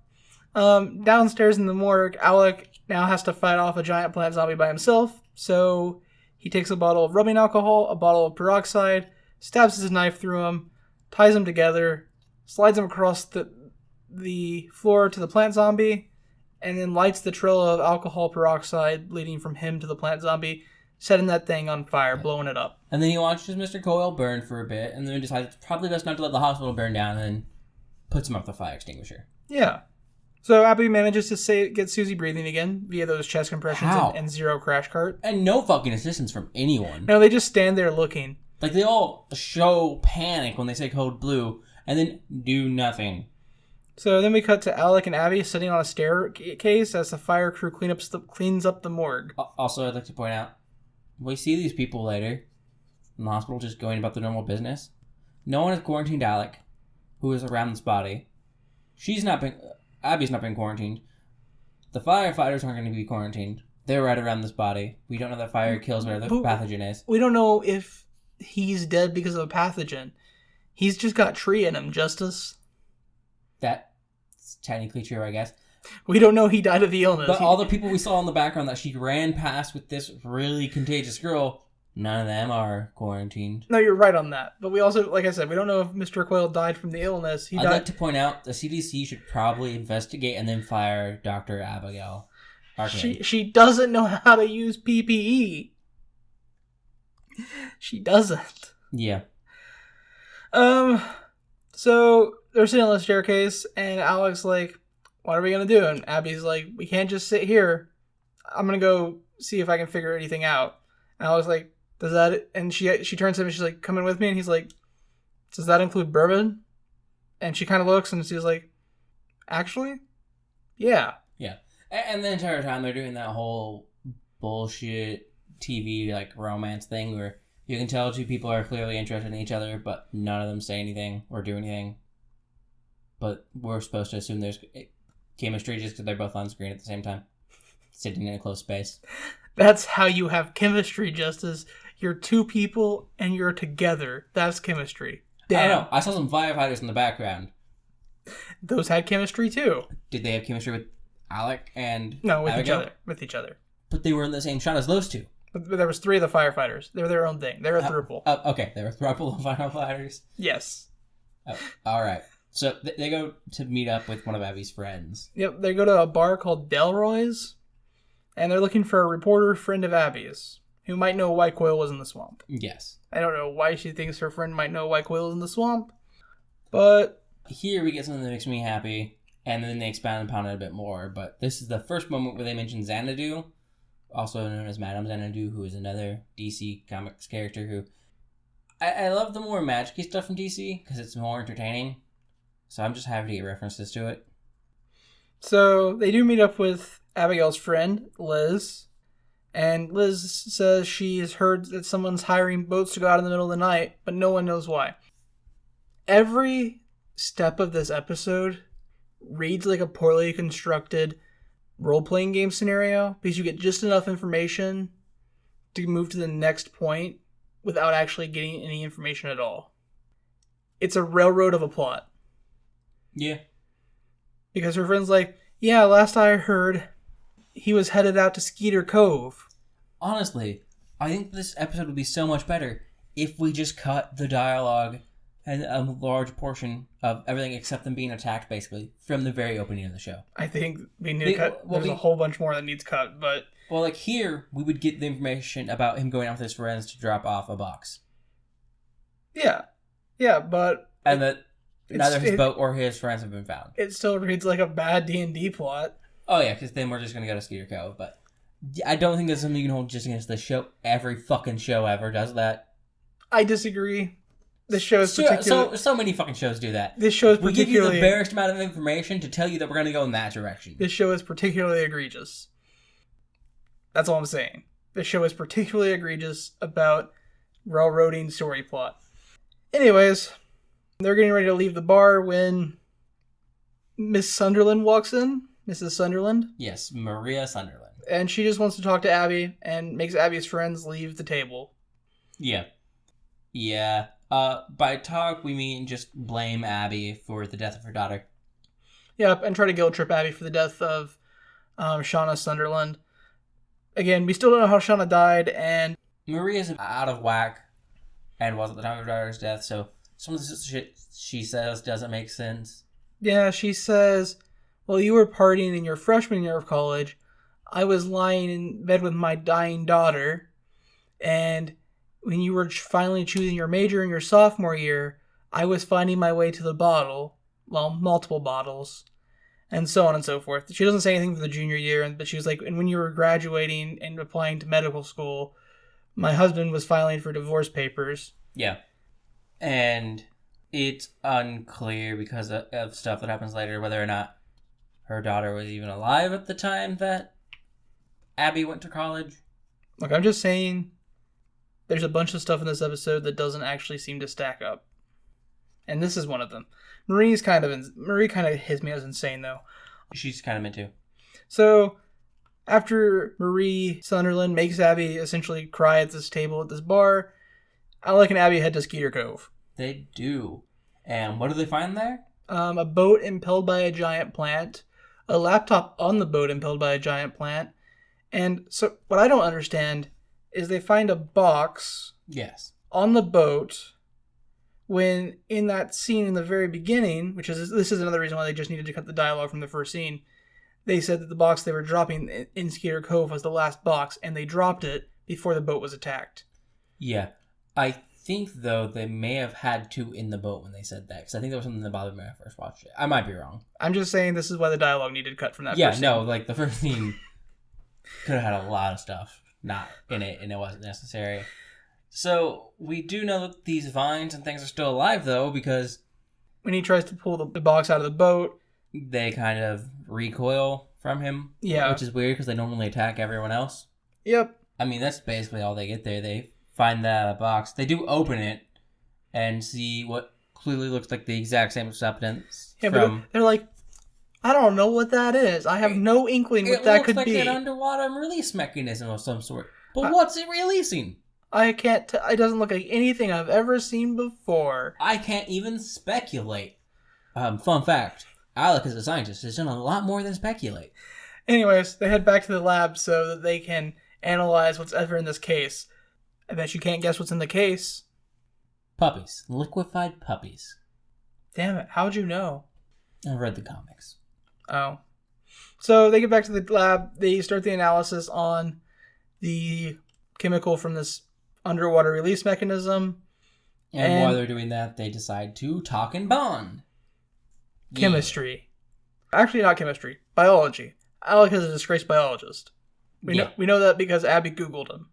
Downstairs in the morgue, Alec now has to fight off a giant plant zombie by himself, so he takes a bottle of rubbing alcohol, a bottle of peroxide, stabs his knife through him, ties them together, slides them across the floor to the plant zombie, and then lights the trail of alcohol peroxide leading from him to the plant zombie, setting that thing on fire, blowing it up.
And then he watches Mr. Coyle burn for a bit, and then decides it's probably best not to let the hospital burn down, and then puts him up the fire extinguisher.
Yeah. So Abby manages to get Susie breathing again via those chest compressions and zero crash cart.
And no fucking assistance from anyone.
No, they just stand there looking.
Like, they all show panic when they say code blue, and then do nothing.
So then we cut to Alec and Abby sitting on a staircase as the fire crew cleans up the morgue.
Also, I'd like to point out, we see these people later in the hospital just going about their normal business. No one has quarantined Alec, who is around this body. Abby's not been quarantined. The firefighters aren't going to be quarantined. They're right around this body. We don't know that fire kills whatever the pathogen is.
We don't know if he's dead because of a pathogen. He's just got tree in him, Justice.
That's technically true, I guess.
We don't know he died of the illness.
But all the people we saw in the background that she ran past with this really contagious girl, none of them are quarantined.
No, you're right on that. But we also, like I said, we don't know if Mr. Quayle died from the illness.
I'd like to point out the CDC should probably investigate and then fire Dr. Abigail.
She doesn't know how to use PPE. She doesn't.
Yeah.
So they're sitting on the staircase, and Alec's like, what are we going to do? And Abby's like, we can't just sit here. I'm going to go see if I can figure anything out. And Alec's like, does that... And she turns to him and she's like, come in with me. And he's like, does that include bourbon? And she kind of looks and she's like, actually? Yeah.
Yeah. And the entire time they're doing that whole bullshit TV like romance thing where you can tell two people are clearly interested in each other, but none of them say anything or do anything. But we're supposed to assume there's chemistry just because they're both on screen at the same time, sitting in a close space.
That's how you have chemistry, Justice. You're two people and you're together. That's chemistry. Damn.
I don't know. I saw some firefighters in the background.
Those had chemistry too.
Did they have chemistry with Alec and
No, with
Abigail?
With each other.
But they were in the same shot as those two.
But there was 3 of the firefighters. They were their own thing. They were a throuple.
Okay, they were a throuple of firefighters.
Yes.
All right. So they go to meet up with one of Abby's friends.
Yep, they go to a bar called Delroy's, and they're looking for a reporter friend of Abby's who might know why Quayle was in the swamp.
Yes.
I don't know why she thinks her friend might know why Quayle was in the swamp, but...
Here we get something that makes me happy, and then they expand upon it a bit more, but this is the first moment where they mention Xanadu, also known as Madame Xanadu, who is another DC Comics character who... I love the more magic-y stuff from DC, because it's more entertaining, so I'm just happy to get references to it.
So, they do meet up with Abigail's friend, Liz, and Liz says she's heard that someone's hiring boats to go out in the middle of the night, but no one knows why. Every step of this episode reads like a poorly constructed role-playing game scenario, because you get just enough information to move to the next point without actually getting any information at all. It's a railroad of a plot.
Yeah.
Because her friend's like, yeah, last I heard, he was headed out to Skeeter Cove.
Honestly, I think this episode would be so much better if we just cut the dialogue and a large portion of everything except them being attacked, basically, from the very opening of the show.
I think we need to cut. There's a whole bunch more that needs cut, but...
Well, like here, we would get the information about him going out with his friends to drop off a box.
Yeah. Yeah, but...
And that neither his boat or his friends have been found.
It still reads like a bad D&D plot.
Oh, yeah, because then we're just going to go to Skeeter Cove, but... I don't think that's something you can hold just against the show. Every fucking show ever does that.
I disagree. This show is particularly...
So many fucking shows do that.
This show is
particularly... We give you the barest amount of information to tell you that we're going to go in that direction.
This show is particularly egregious. That's all I'm saying. This show is particularly egregious about railroading story plot. Anyways, they're getting ready to leave the bar when Miss Sunderland walks in. Mrs. Sunderland.
Yes, Maria Sunderland.
And she just wants to talk to Abby and makes Abby's friends leave the table.
Yeah. Yeah. By talk, we mean just blame Abby for the death of her daughter.
Yep, and try to guilt trip Abby for the death of Shauna Sunderland. Again, we still don't know how Shauna died, and...
Maria's out of whack and was at the time of her daughter's death, so some of the shit she says doesn't make sense.
Yeah, she says, well, you were partying in your freshman year of college. I was lying in bed with my dying daughter, and when you were finally choosing your major in your sophomore year, I was finding my way to the bottle. Well, multiple bottles. and so on and so forth. She doesn't say anything for the junior year, but she was like, and when you were graduating and applying to medical school, my husband was filing for divorce papers.
Yeah. And it's unclear because of stuff that happens later whether or not her daughter was even alive at the time that Abby went to college.
Look, I'm just saying there's a bunch of stuff in this episode that doesn't actually seem to stack up. And this is one of them. Marie kind of hits me as insane, though.
She's kind of meant to.
So, after Marie Sunderland makes Abby essentially cry at this table at this bar, Alec and Abby head to Skeeter Cove.
They do. And what do they find there?
A boat impelled by a giant plant, a laptop on the boat impelled by a giant plant, and so what I don't understand is they find a box
Yes.
on the boat when in that scene in the very beginning, this is another reason why they just needed to cut the dialogue from the first scene, they said that the box they were dropping in Skeeter Cove was the last box, and they dropped it before the boat was attacked.
Yeah. I think, though, they may have had two in the boat when they said that, because I think that was something that bothered me when I first watched it. I might be wrong.
I'm just saying this is why the dialogue needed cut from that
Yeah,
first
no,
scene.
like, the first scene could have had a lot of stuff not in it, and it wasn't necessary. So, we do know that these vines and things are still alive, though, because
when he tries to pull the box out of the boat,
they kind of recoil from him.
Yeah.
Which is weird, because they normally attack everyone else.
Yep.
I mean, that's basically all they get there. They find that box. They do open it and see what clearly looks like the exact same substance.
Yeah, but they're like, I don't know what that is. I have no inkling what that could be.
It looks like an underwater release mechanism of some sort. But what's it releasing?
I can't. It doesn't look like anything I've ever seen before.
I can't even speculate. Fun fact: Alec, as a scientist, has done a lot more than speculate.
Anyways, they head back to the lab so that they can analyze what's ever in this case. I bet you can't guess what's in the case.
Puppies, liquefied puppies.
Damn it! How'd you know?
I read the comics.
Oh. So they get back to the lab. They start the analysis on the chemical from this underwater release mechanism.
And while they're doing that, they decide to talk and bond.
Chemistry. Actually, not chemistry. Biology. Alec is a disgraced biologist. We know that because Abby Googled him.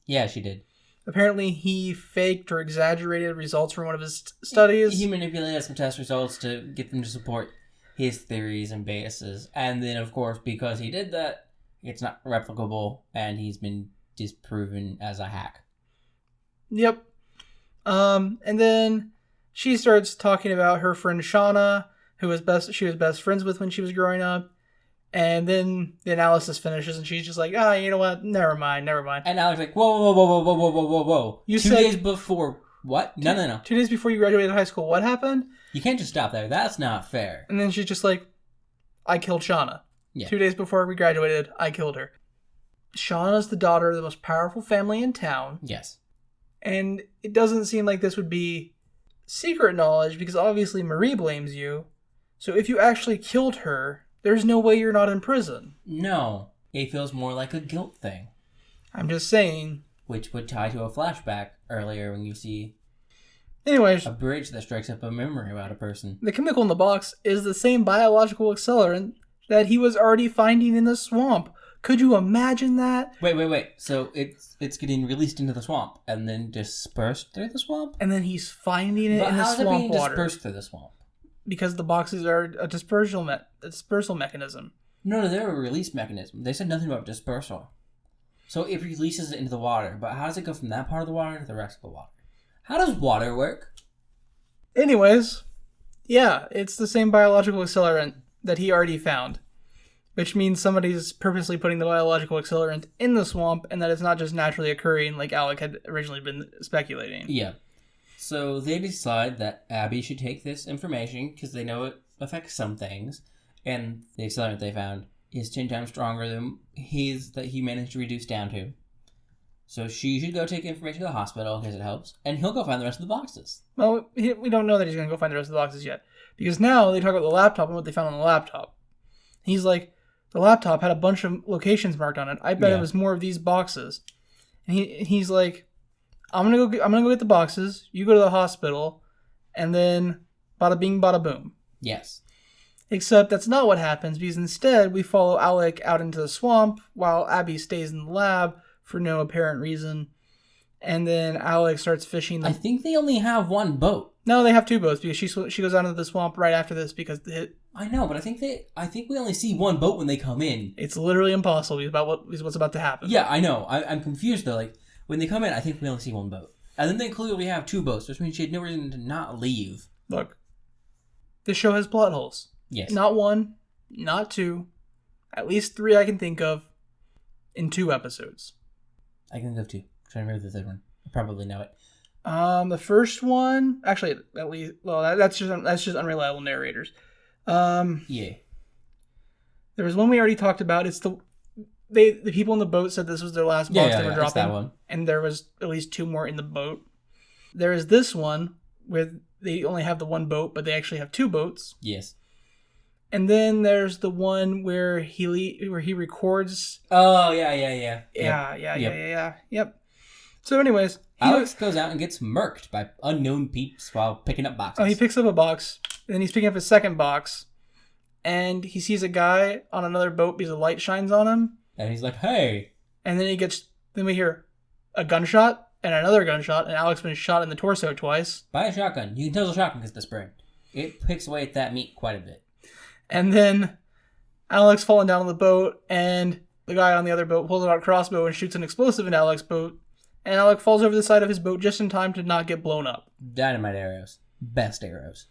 Yeah, she did.
Apparently, he faked or exaggerated results from one of his studies.
He manipulated some test results to get them to support his theories and bases. And then, of course, because he did that, it's not replicable, and he's been disproven as a hack.
Yep. And then she starts talking about her friend Shauna, she was best friends with when she was growing up. And then the analysis finishes, and she's just like, you know what? Never mind.
And Alec's like, whoa.
You
2
said,
days before... What? No.
2 days before you graduated high school, what happened?
You can't just stop there. That's not fair.
And then she's just like, I killed Shauna.
Yeah.
2 days before we graduated, I killed her. Shauna's the daughter of the most powerful family in town.
Yes.
And it doesn't seem like this would be secret knowledge, because obviously Marie blames you. So if you actually killed her, there's no way you're not in prison.
No. It feels more like a guilt thing.
I'm just saying.
Which would tie to a flashback earlier when you see
Anyways,
a bridge that strikes up a memory about a person.
The chemical in the box is the same biological accelerant that he was already finding in the swamp. Could you imagine that?
Wait. So it's getting released into the swamp and then dispersed through the swamp?
And then he's finding it in the swamp water.
But how is it being dispersed through the swamp?
Because the boxes are a dispersal mechanism.
No, they're a release mechanism. They said nothing about dispersal. So it releases it into the water, but how does it go from that part of the water to the rest of the water? How does water work?
Anyways, yeah, it's the same biological accelerant that he already found. Which means somebody's purposely putting the biological accelerant in the swamp, and that it's not just naturally occurring like Alec had originally been speculating.
Yeah. So they decide that Abby should take this information because they know it affects some things, and the accelerant they found is 10 times stronger than that he managed to reduce down to. So she should go take information to the hospital because it helps, and he'll go find the rest of the boxes.
Well, we don't know that he's going to go find the rest of the boxes yet, because now they talk about the laptop and what they found on the laptop. He's like, the laptop had a bunch of locations marked on it. I bet it was more of these boxes. And he's like, I'm gonna go get the boxes. You go to the hospital, and then bada bing, bada boom.
Yes.
Except that's not what happens, because instead we follow Alec out into the swamp while Abby stays in the lab for no apparent reason. And then Alec starts fishing.
I think they only have one boat.
No, they have two boats, because she goes out into the swamp right after this because
I know, but I think we only see one boat when they come in.
It's literally impossible about what's about to happen.
Yeah, I know. I'm confused though. Like when they come in, I think we only see one boat, and then they clearly have two boats, which means she had no reason to not leave.
Look, this show has plot holes.
Yes.
Not one, not two, at least three I can think of in 2 episodes.
I can think of 2. I'm trying to remember the third one. I probably know it.
The first one, actually, at least, well, that's just unreliable narrators.
Yeah.
There was one we already talked about. It's the people in the boat said this was their last box they were dropping,
that one.
And there was at least 2 more in the boat. There is this one where they only have the one boat, but they actually have 2 boats.
Yes.
And then there's the one where he records.
Oh yeah.
Yep. So, anyways,
Alex goes out and gets murked by unknown peeps while picking up boxes.
Oh, he picks up a box, and then he's picking up his second box, and he sees a guy on another boat because the light shines on him.
And he's like, "Hey!"
And then we hear a gunshot and another gunshot, and Alex been shot in the torso twice.
By a shotgun. You can tell it's a shotgun because the spray. It picks away at that meat quite a bit.
And then Alex falling down on the boat, and the guy on the other boat pulls out a crossbow and shoots an explosive in Alex's boat, and Alec falls over the side of his boat just in time to not get blown up.
Dynamite arrows. Best arrows.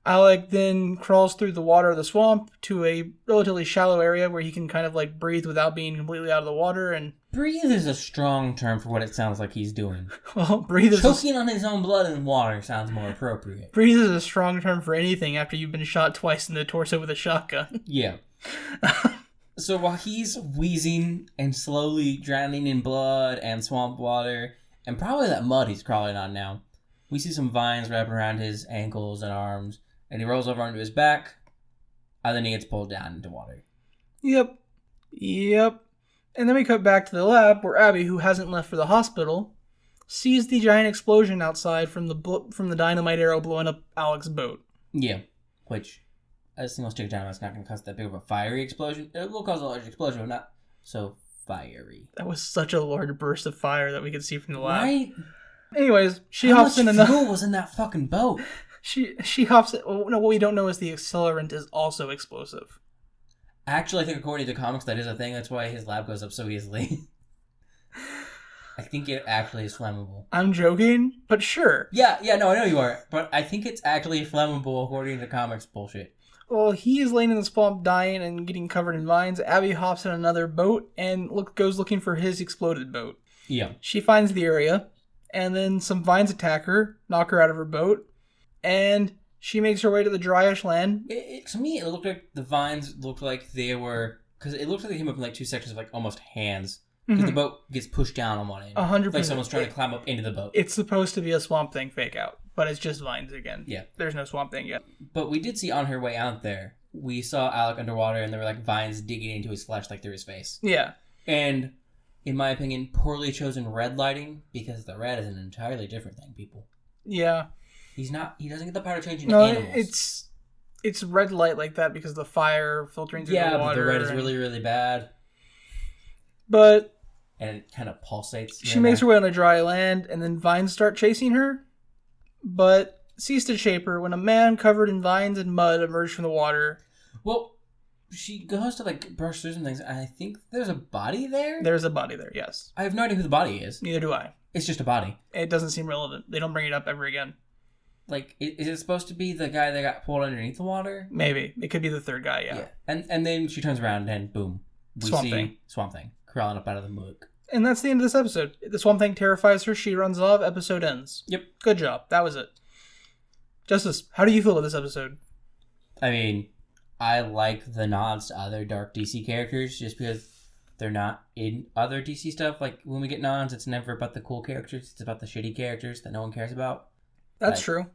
Alec then crawls through the water of the swamp to a relatively shallow area where he can kind of like breathe without being completely out of the water. And
breathe is a strong term for what it sounds like he's doing.
Well, breathe is
choking on his own blood in water sounds more appropriate.
Breathe is a strong term for anything after you've been shot twice in the torso with a shotgun.
Yeah. So while he's wheezing and slowly drowning in blood and swamp water, and probably that mud he's crawling on now, we see some vines wrapping around his ankles and arms, and he rolls over onto his back, and then he gets pulled down into water.
Yep. And then we cut back to the lab where Abby, who hasn't left for the hospital, sees the giant explosion outside from the dynamite arrow blowing up Alec's boat.
Yeah, which, as single stick dynamite's not going to cause that big of a fiery explosion. It will cause a large explosion, but not so fiery.
That was such a large burst of fire that we could see from the lab.
Right?
Anyways, she
How
hops
much
in another.
fuel was in that fucking boat?
She hops in. Well, no, what we don't know is the accelerant is also explosive.
Actually, I think according to comics, that is a thing. That's why his lab goes up so easily. I think it actually is flammable.
I'm joking, but sure.
Yeah, no, I know you are. But I think it's actually flammable according to comics bullshit.
Well, he is laying in the swamp dying and getting covered in vines. Abby hops in another boat and goes looking for his exploded boat.
Yeah.
She finds the area, and then some vines attack her, knock her out of her boat, and she makes her way to the dryish land.
To me, it looked like the vines looked like they were... Because it looked like they came up in like 2 sections of like almost hands. Because the boat gets pushed down on one end.
100%.
Like someone's trying to climb up into the boat.
It's supposed to be a Swamp Thing fake out, but it's just vines again.
Yeah.
There's no Swamp Thing yet.
But we did see on her way out there, we saw Alec underwater and there were like vines digging into his flesh like through his face.
Yeah.
And, in my opinion, poorly chosen red lighting, because the red is an entirely different thing, people.
Yeah.
He doesn't get the power to change into animals.
It's red light like that because the fire filtering through the water.
Yeah, but the red is really, really bad.
But...
And it kind of pulsates.
She makes her way on a dry land, and then vines start chasing her, but cease to shape her when a man covered in vines and mud emerged from the water.
Well, she goes to like brush through some things, and I think there's a body there?
There's a body there, yes.
I have no idea who the body is.
Neither do I.
It's just a body.
It doesn't seem relevant. They don't bring it up ever again.
Like, is it supposed to be the guy that got pulled underneath the water?
Maybe. It could be the third guy, yeah.
And then she turns around and boom. We see Swamp Thing crawling up out of the muck.
And that's the end of this episode. The Swamp Thing terrifies her, she runs off, episode ends.
Yep.
Good job. That was it. Justice, how do you feel about this episode?
I mean, I like the nods to other dark DC characters just because they're not in other DC stuff. Like, when we get nods, it's never about the cool characters. It's about the shitty characters that no one cares about.
That's true.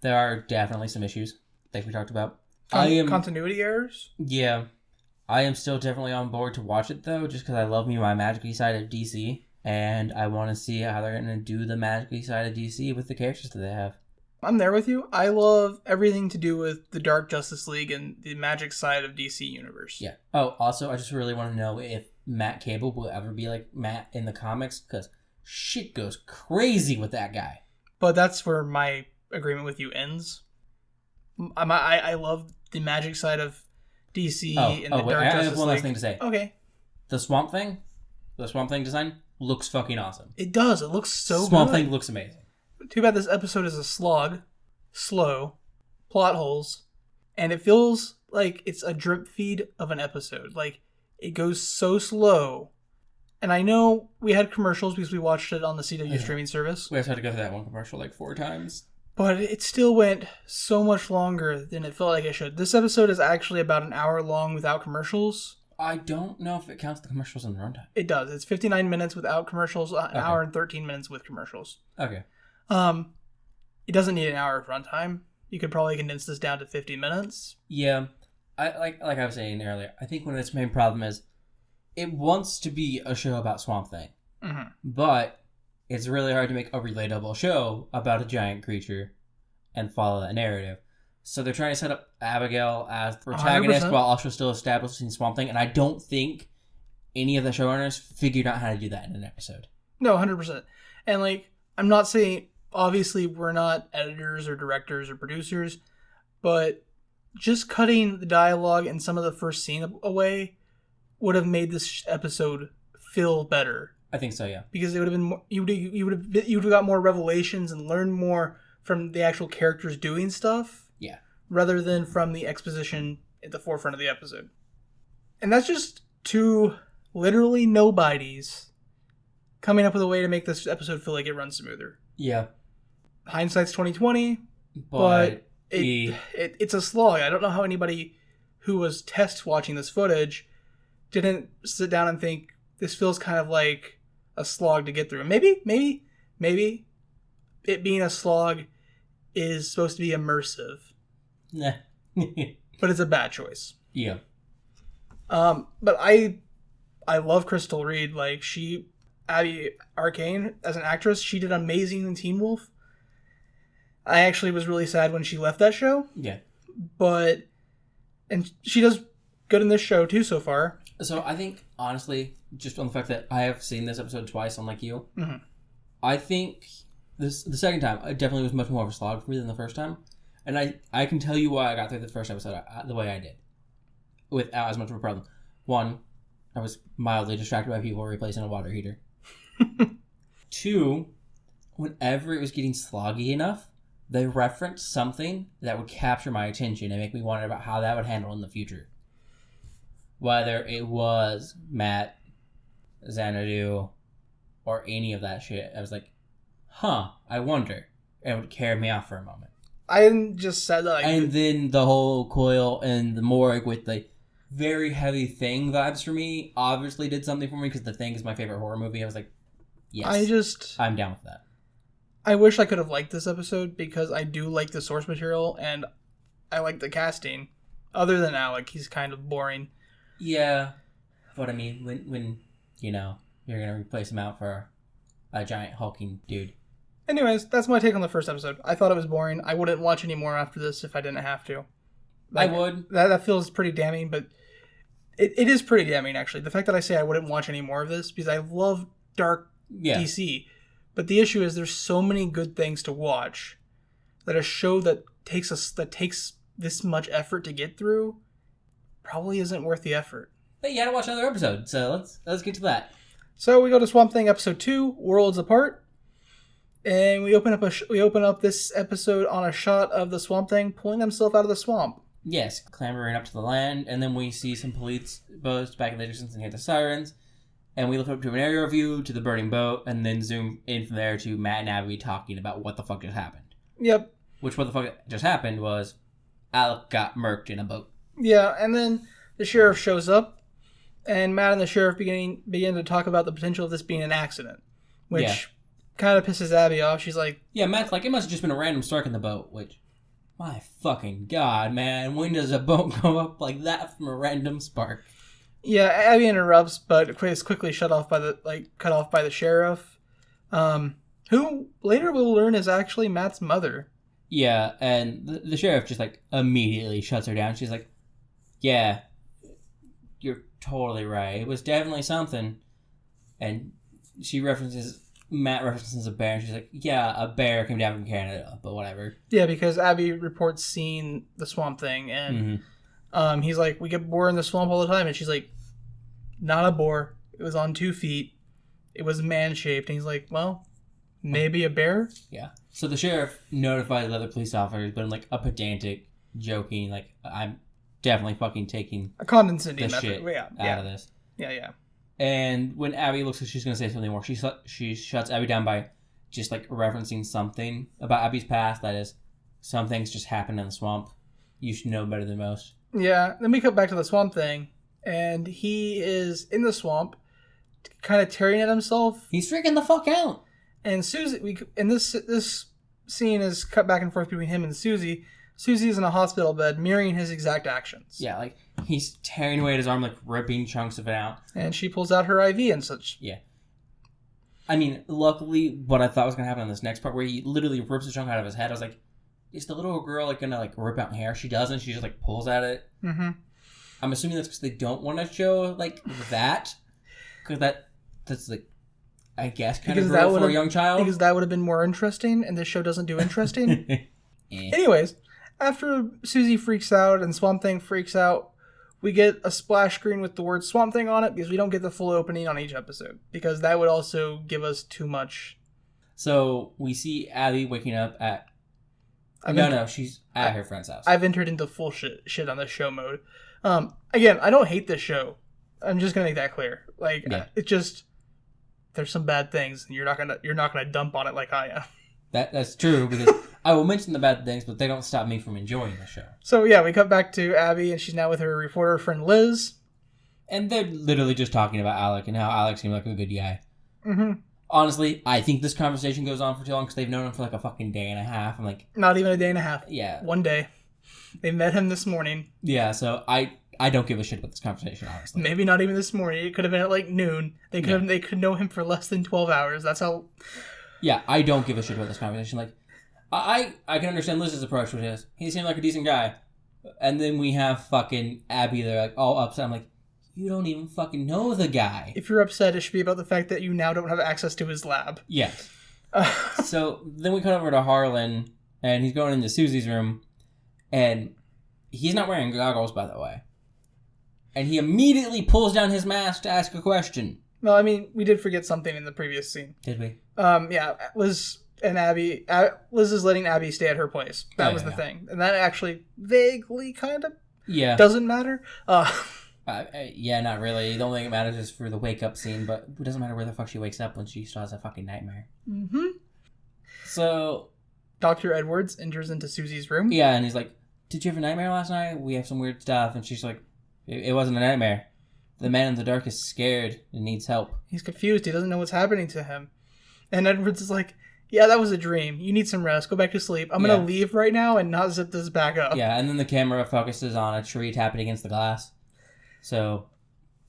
There are definitely some issues, like we talked about.
Continuity errors?
Yeah. I am still definitely on board to watch it, though, just because I love me my magic-y side of DC, and I want to see how they're going to do the magic-y side of DC with the characters that they have.
I'm there with you. I love everything to do with the Dark Justice League and the magic side of DC Universe.
Yeah. Oh, also, I just really want to know if Matt Cable will ever be like Matt in the comics, because shit goes crazy with that guy.
But that's where my agreement with you ends. I love the magic side of DC and the Dark Justice League.
I have one last thing to say.
Okay.
The Swamp Thing design looks fucking awesome.
It does. It looks so good.
Swamp Thing looks amazing.
Too bad this episode is a slog, slow, plot holes, and it feels like it's a drip feed of an episode. Like, it goes so slow. And I know we had commercials because we watched it on the CW streaming service.
We also had to go through that one commercial like 4 times.
But it still went so much longer than it felt like it should. This episode is actually about an hour long without commercials.
I don't know if it counts the commercials in the runtime.
It does. It's 59 minutes without commercials, an hour and 13 minutes with commercials.
Okay.
It doesn't need an hour of runtime. You could probably condense this down to 50 minutes.
Yeah. Like I was saying earlier, I think one of its main problem is it wants to be a show about Swamp Thing.
Mm-hmm.
But it's really hard to make a relatable show about a giant creature and follow that narrative. So they're trying to set up Abigail as the protagonist
100%.
while also still establishing Swamp Thing, and I don't think any of the showrunners figured out how to do that in an episode.
No, 100%. And, like, I'm not saying, obviously, we're not editors or directors or producers, but just cutting the dialogue and some of the first scene away would have made this episode feel better.
I think so, yeah.
Because it would have been more, you would have got more revelations and learned more from the actual characters doing stuff.
Yeah.
Rather than from the exposition at the forefront of the episode. And that's just 2 literally nobodies coming up with a way to make this episode feel like it runs smoother.
Yeah.
Hindsight's 2020, but it's a slog. I don't know how anybody who was test watching this footage didn't sit down and think this feels kind of like a slog to get through. Maybe it being a slog is supposed to be immersive.
Nah.
But it's a bad choice.
Yeah.
But I love Crystal Reed. Like, Abby Arcane, as an actress, she did amazing in Teen Wolf. I actually was really sad when she left that show.
Yeah.
And she does good in this show too so far.
So I think, honestly, just on the fact that I have seen this episode twice, unlike you,
Mm-hmm.
I think the second time, it definitely was much more of a slog for me than the first time. And I can tell you why I got through the first episode the way I did. Without as much of a problem. 1, I was mildly distracted by people replacing a water heater. 2, whenever it was getting sloggy enough, they referenced something that would capture my attention and make me wonder about how that would handle in the future. Whether it was Matt, Xanadu, or any of that shit. I was like, I wonder. And it would carry me off for a moment.
I just said that.
And then the whole coil and the morgue with the very heavy Thing vibes for me obviously did something for me because The Thing is my favorite horror movie. I was like, yes, I'm down with that.
I wish I could have liked this episode because I do like the source material and I like the casting. Other than Alec, he's kind of boring.
Yeah, but I mean, when you're going to replace him out for a giant hulking dude.
Anyways, that's my take on the first episode. I thought it was boring. I wouldn't watch any more after this if I didn't have to.
I would.
That feels pretty damning, but it is pretty damning, actually. The fact that I say I wouldn't watch any more of this, because I love dark DC. But the issue is there's so many good things to watch that a show that takes this much effort to get through probably isn't worth the effort.
But you gotta watch another episode, so let's get to that.
So we go to Swamp Thing episode 2, Worlds Apart. And we open up this episode on a shot of the Swamp Thing pulling himself out of the swamp.
Yes, clambering up to the land, and then we see some police boats back in the distance and hear the sirens. And we look up to an aerial view to the burning boat, and then zoom in from there to Matt and Abby talking about what the fuck just happened.
Yep.
Which, what the fuck just happened was Alec got murked in a boat.
Yeah, and then the sheriff shows up, and Matt and the sheriff begin to talk about the potential of this being an accident, which kind of pisses Abby off. She's like...
Yeah, Matt's like, it must have just been a random spark in the boat, which... My fucking god, man. When does a boat go up like that from a random spark?
Yeah, Abby interrupts, but is quickly cut off by the sheriff, who later we'll learn is actually Matt's mother.
Yeah, and the sheriff just, like, immediately shuts her down. She's like, yeah, you're totally right. It was definitely something. And Matt references a bear, and she's like, yeah, a bear came down from Canada, but whatever.
Yeah, because Abby reports seeing the swamp thing, and he's like, we get boar in the swamp all the time, and she's like, not a boar. It was on 2 feet. It was man-shaped. And he's like, well, maybe a bear?
Yeah. So the sheriff notifies the other police officers, but in, like, a pedantic, joking, like, I'm definitely fucking taking
a condescending
the
method.
shit out of this.
Yeah.
And when Abby looks like she's going to say something more, she shuts Abby down by just, like, referencing something about Abby's past. That is, some things just happen in the swamp. You should know better than most.
Yeah, then we cut back to the swamp thing, and he is in the swamp, kind of tearing at himself.
He's freaking the fuck out.
And Susie, this scene is cut back and forth between him and Susie. Susie's in a hospital bed, mirroring his exact actions.
Yeah, like, he's tearing away at his arm, like, ripping chunks of it out.
And she pulls out her IV and such.
Yeah. I mean, luckily, what I thought was going to happen in this next part, where he literally rips a chunk out of his head, I was like, is the little girl, like, going to, like, rip out hair? She doesn't. She just, like, pulls at it.
Mm-hmm.
I'm assuming that's because they don't want to show, like, that. Because that's, like, I guess, kind of grow for a young child.
Because that would have been more interesting, and this show doesn't do interesting. Anyways, after Susie freaks out and Swamp Thing freaks out, we get a splash screen with the word Swamp Thing on it, because we don't get the full opening on each episode. Because that would also give us too much.
So, we see Abby waking up at... she's at her friend's house.
I've entered into full shit on this show mode. Again, I don't hate this show. I'm just gonna make that clear. Like, it just... There's some bad things, and you're not gonna dump on it like I am.
That's true, because I will mention the bad things, but they don't stop me from enjoying the show.
So yeah, we cut back to Abby, and she's now with her reporter friend Liz.
And they're literally just talking about Alec and how Alec seemed like a good guy.
Mm-hmm.
Honestly, I think this conversation goes on for too long because they've known him for like a fucking day and a half. I'm like...
Not even a day and a half.
Yeah.
1 day. They met him this morning.
Yeah, so I don't give a shit about this conversation, honestly.
Maybe not even this morning. It could have been at like noon. They could know him for less than 12 hours. That's how...
Yeah, I don't give a shit about this conversation. Like, I can understand Liz's approach, which is, he seemed like a decent guy. And then we have fucking Abby, they're like all upset. I'm like, you don't even fucking know the guy.
If you're upset, it should be about the fact that you now don't have access to his lab.
Yeah. So then we cut over to Harlan, and he's going into Susie's room, and he's not wearing goggles, by the way. And he immediately pulls down his mask to ask a question.
Well, I mean, we did forget something in the previous scene.
Did we?
Yeah, Liz and Abby... Liz is letting Abby stay at her place. That was the thing. And that actually vaguely kind of doesn't matter.
Yeah, not really. The only thing that matters is for the wake-up scene, but it doesn't matter where the fuck she wakes up when she still has a fucking nightmare.
Mm-hmm.
So...
Dr. Edwards enters into Susie's room.
Yeah, and he's like, did you have a nightmare last night? We have some weird stuff. And she's like, it wasn't a nightmare. The man in the dark is scared and needs help.
He's confused. He doesn't know what's happening to him. And Edwards is like, yeah, that was a dream. You need some rest. Go back to sleep. I'm going to leave right now and not zip this back up.
Yeah, and then the camera focuses on a tree tapping against the glass. So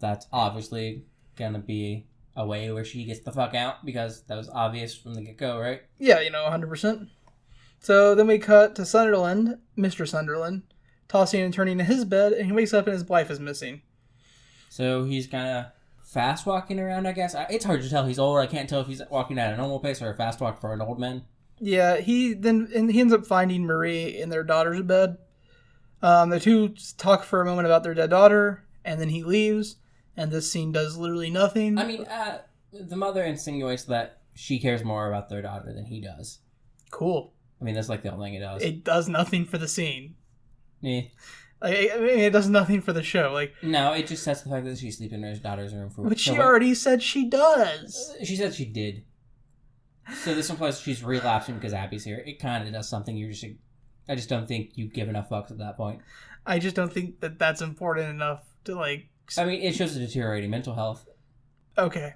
that's obviously going to be a way where she gets the fuck out, because that was obvious from the get-go, right?
Yeah, 100%. So then we cut to Sunderland, Mr. Sunderland, tossing and turning in his bed, and he wakes up and his wife is missing.
So he's kind of fast walking around, I guess. It's hard to tell. He's old. I can't tell if he's walking at a normal pace or a fast walk for an old man.
Yeah, he ends up finding Marie in their daughter's bed. The two talk for a moment about their dead daughter, and then he leaves, and this scene does literally nothing.
I mean, the mother insinuates that she cares more about their daughter than he does.
Cool.
I mean, that's like the only thing it does.
It does nothing for the scene.
Yeah.
I mean, it does nothing for the show. Like,
no, it just sets the fact that she's sleeping in her daughter's room for.
Which she already said she does.
She said she did. So this implies she's relapsing because Abby's here. It kind of does something. I just don't think you give enough fucks at that point.
I just don't think that that's important enough to like.
I mean, it shows a deteriorating mental health.
Okay.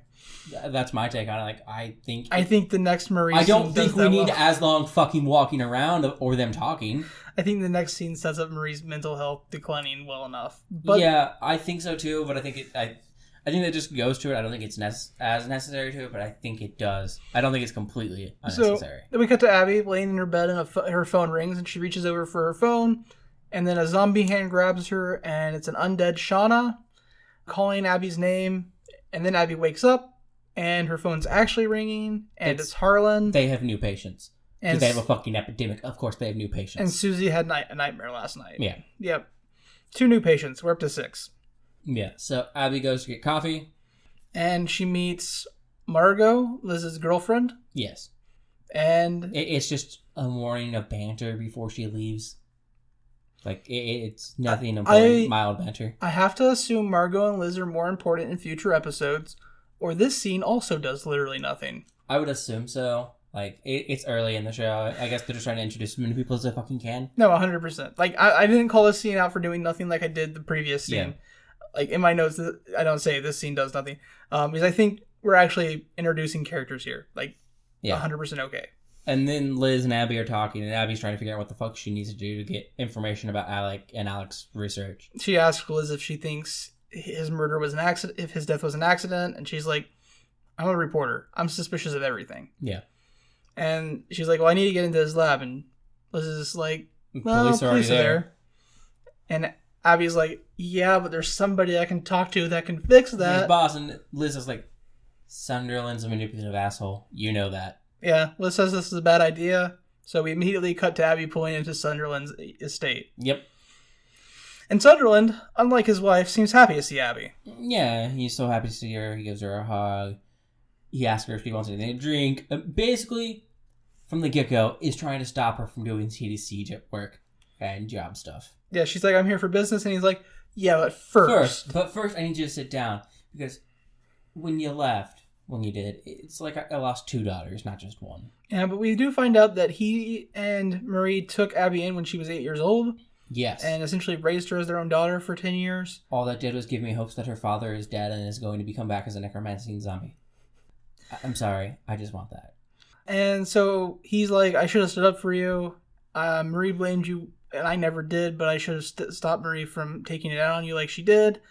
That's my take on it. Like, I
think the next Marie.
I don't think we need as long fucking walking around or them talking.
I think the next scene sets up Marie's mental health declining well enough. But
yeah, I think so too. But I think I think that just goes to it. I don't think it's as necessary to it, but I think it does. I don't think it's completely unnecessary.
So then we cut to Abby laying in her bed, and her phone rings, and she reaches over for her phone, and then a zombie hand grabs her, and it's an undead Shauna calling Abby's name, and then Abby wakes up, and her phone's actually ringing, and it's Harlan.
They have new patients. And they have a fucking epidemic. Of course, they have new patients.
And Susie had a nightmare last night.
Yeah.
Yep. 2 new patients. We're up to 6.
Yeah. So Abby goes to get coffee.
And she meets Margot, Liz's girlfriend.
Yes.
And
it's just a morning of banter before she leaves. Like, it's nothing important, mild banter.
I have to assume Margot and Liz are more important in future episodes, or this scene also does literally nothing.
I would assume so. Like, it's early in the show. I guess they're just trying to introduce as many people as they fucking can.
No, 100%. Like, I didn't call this scene out for doing nothing like I did the previous scene. Yeah. Like, in my notes, I don't say this scene does nothing. Because I think we're actually introducing characters here. Like, 100% okay.
And then Liz and Abby are talking, and Abby's trying to figure out what the fuck she needs to do to get information about Alec and Alec's research.
She asks Liz if she thinks his murder was an accident, if his death was an accident, and she's like, I'm a reporter. I'm suspicious of everything.
Yeah.
And she's like, well, I need to get into his lab. And Liz is like, well, police are there. And Abby's like, yeah, but there's somebody I can talk to that can fix that.
His boss, and Liz is like, Sunderland's a manipulative asshole. You know that.
Yeah, Liz says this is a bad idea. So we immediately cut to Abby pulling into Sunderland's estate.
Yep.
And Sunderland, unlike his wife, seems happy to see Abby.
Yeah, he's so happy to see her. He gives her a hug. He asks her if she wants anything to drink. Basically, from the get-go, is trying to stop her from doing CDC work and job stuff.
Yeah, she's like, I'm here for business. And he's like, yeah, but first,
I need you to sit down. Because when you did, it's like I lost 2 daughters, not just one.
Yeah, but we do find out that he and Marie took Abby in when she was 8 years old.
Yes.
And essentially raised her as their own daughter for 10 years.
All that did was give me hopes that her father is dead and is going to come back as a necromancing zombie. I'm sorry. I just want that.
And so he's like, I should have stood up for you. Marie blamed you, and I never did, but I should have stopped Marie from taking it out on you like she did.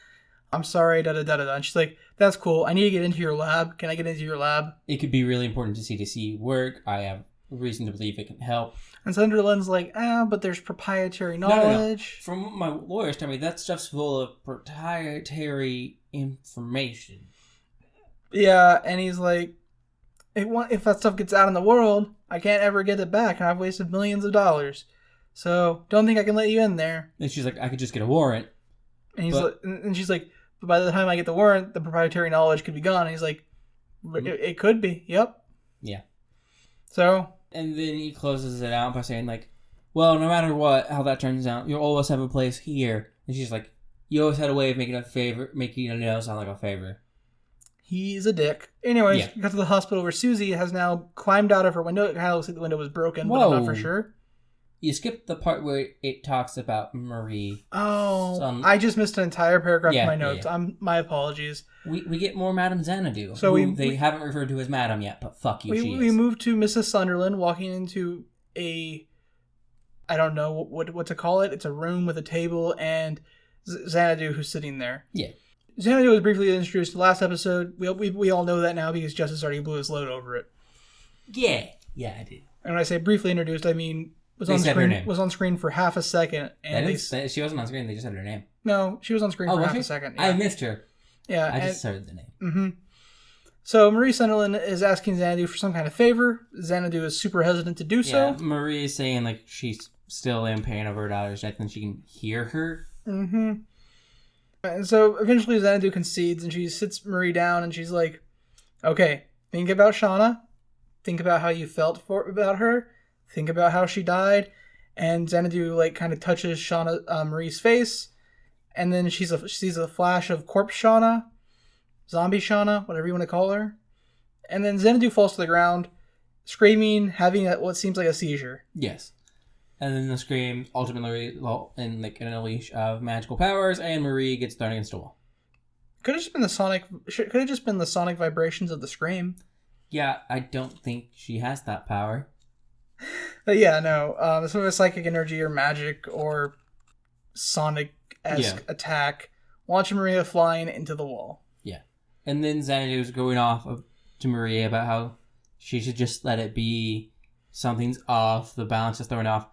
I'm sorry, da-da-da-da-da. And she's like, that's cool. I need to get into your lab. Can I get into your lab?
It could be really important to CDC work. I have reason to believe it can help.
And Sunderland's like, but there's proprietary knowledge.
No. From what my lawyers tell me, that stuff's full of proprietary information.
Yeah, and he's like, if that stuff gets out in the world, I can't ever get it back, and I've wasted millions of dollars. So, don't think I can let you in there.
And she's like, I could just get a warrant.
And she's like, but by the time I get the warrant, the proprietary knowledge could be gone. And he's like, it could be. Yep.
Yeah.
So.
And then he closes it out by saying, like, well, no matter how that turns out, you'll always have a place here. And she's like, you always had a way of making a no sound like a favor.
He's a dick. Anyways, we got to the hospital where Susie has now climbed out of her window. It kind of looks like the window was broken, but I'm not for sure.
You skipped the part where it talks about Marie.
Oh, I just missed an entire paragraph in my notes. Yeah. My apologies.
We get more Madame Xanadu. So they haven't referred to as Madame yet, but fuck you, she is.
We moved to Mrs. Sunderland walking into I don't know what to call it. It's a room with a table and Xanadu who's sitting there.
Yeah.
Xanadu was briefly introduced last episode. We all know that now because Justice already blew his load over it.
Yeah, I did.
And when I say briefly introduced, I mean was on screen for half a second. And
she wasn't on screen. They just said her name.
No, she was on screen for half a second. Yeah.
I missed her.
Yeah,
I just heard the name.
Mm-hmm. So Marie Sunderland is asking Xanadu for some kind of favor. Xanadu is super hesitant to do so.
Yeah, Marie is saying like she's still in pain over her daughter's death and she can hear her.
Mm-hmm. And so eventually Xanadu concedes and she sits Marie down and she's like, okay, think about Shauna. Think about how you felt about her. Think about how she died. And Xanadu like kind of touches Marie's face. And then she sees a flash of corpse Shauna. Zombie Shauna, whatever you want to call her. And then Xanadu falls to the ground, screaming, having what seems like a seizure.
Yes. And then the scream ultimately in like an unleash of magical powers, and Marie gets thrown against a wall.
Could have just been the sonic vibrations of the scream.
Yeah, I don't think she has that power.
Yeah, no. Sort of a psychic energy or magic or sonic-esque attack, launching Maria flying into the wall.
Yeah. And then Xanadu's going off to Maria about how she should just let it be. Something's off. The balance is thrown off.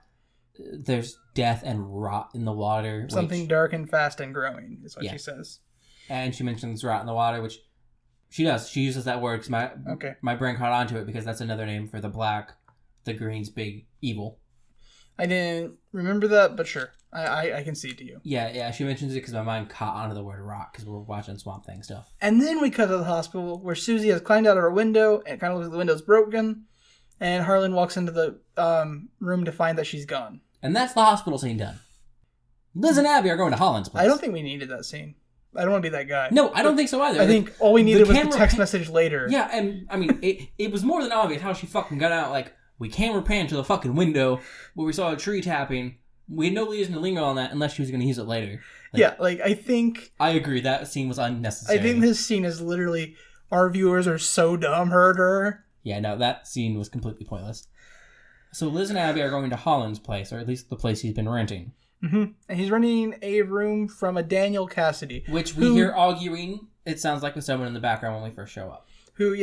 There's death and rot in the water.
Something dark and fast and growing is what she says. And
she mentions rot in the water, which she does. She uses that word because my brain caught onto it because that's another name for the black, the green's big evil.
I didn't remember that, but sure. I can see it to you.
Yeah, she mentions it because my mind caught onto the word rot because we're watching Swamp Thing stuff.
And then we cut to the hospital where Susie has climbed out of her window and it kind of looks like the window's broken. And Harlan walks into the room to find that she's gone.
And that's the hospital scene done. Liz and Abby are going to Holland's place.
I don't think we needed that scene. I don't want to be that guy.
No, I don't think so either.
I think all we needed was the text message later.
Yeah, and I mean, it was more than obvious how she fucking got out. Like, we camera panned to the fucking window where we saw a tree tapping. We had no reason to linger on that unless she was going to use it later.
I think...
I agree, that scene was unnecessary.
I think this scene is literally, our viewers are so dumb, herder.
Yeah, no, that scene was completely pointless. So Liz and Abby are going to Holland's place, or at least the place he's been renting.
Mm-hmm. And he's renting a room from a Daniel Cassidy.
Which we hear arguing, it sounds like with someone in the background when we first show up.
Who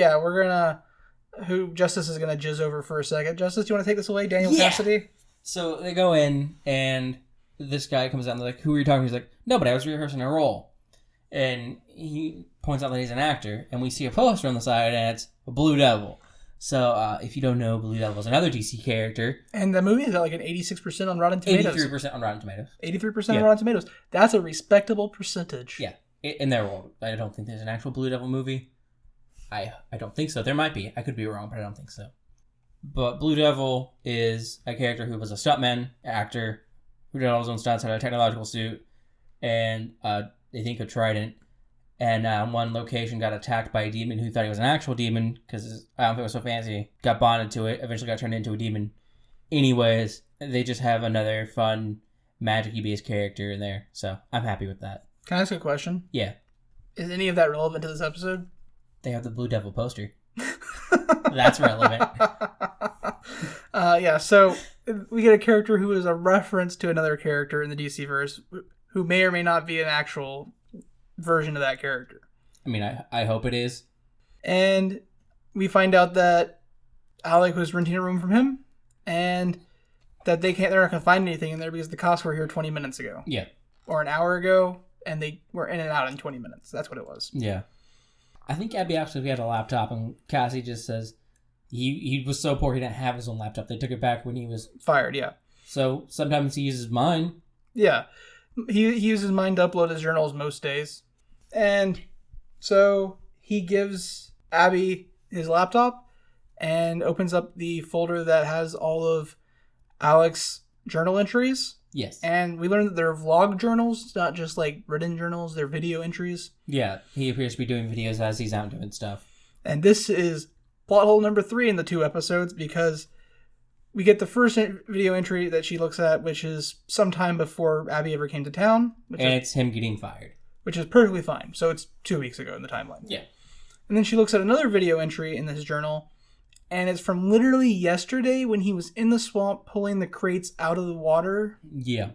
Justice is going to jizz over for a second. Justice, do you want to take this away, Daniel Cassidy?
So they go in, and this guy comes out and they're like, who are you talking to? He's like, no, but I was rehearsing a role. And he points out that he's an actor, and we see a poster on the side, and it's a Blue Devil. So, if you don't know, Blue Devil is another DC character.
And the movie is at like an 86% on Rotten Tomatoes.
83% on Rotten Tomatoes.
83% on Rotten Tomatoes. That's a respectable percentage.
Yeah. In their world. I don't think there's an actual Blue Devil movie. I don't think so. There might be. I could be wrong, but I don't think so. But Blue Devil is a character who was a stuntman, actor, who did all his own stunts, had a technological suit, and they think a trident. And on one location got attacked by a demon who thought he was an actual demon because his outfit was so fancy. Got bonded to it, eventually got turned into a demon. Anyways, they just have another fun, magic-y based character in there. So I'm happy with that.
Can I ask a question?
Yeah.
Is any of that relevant to this episode?
They have the Blue Devil poster. That's relevant.
So we get a character who is a reference to another character in the DC verse who may or may not be an actual version of that character.
I mean, I hope it is.
And we find out that Alec was renting a room from him and that they're not going to find anything in there because the cops were here 20 minutes ago.
Yeah.
Or an hour ago, and they were in and out in 20 minutes. That's what it was.
Yeah. I think Abby actually had a laptop, and Cassie just says he was so poor he didn't have his own laptop. They took it back when he was
fired, yeah.
So sometimes he uses mine.
Yeah. He uses mine to upload his journals most days. And so he gives Abby his laptop and opens up the folder that has all of Alec's journal entries.
Yes.
And we learned that they're vlog journals, not just like written journals, they're video entries.
Yeah, he appears to be doing videos as he's out doing stuff.
And this is plot hole number 3 in the 2 episodes because we get the first video entry that she looks at, which is sometime before Abby ever came to town.
It's him getting fired.
Which is perfectly fine. So it's 2 weeks ago in the timeline.
Yeah. And
then she looks at another video entry in this journal, and it's from literally yesterday when he was in the swamp pulling the crates out of the water.
Yeah.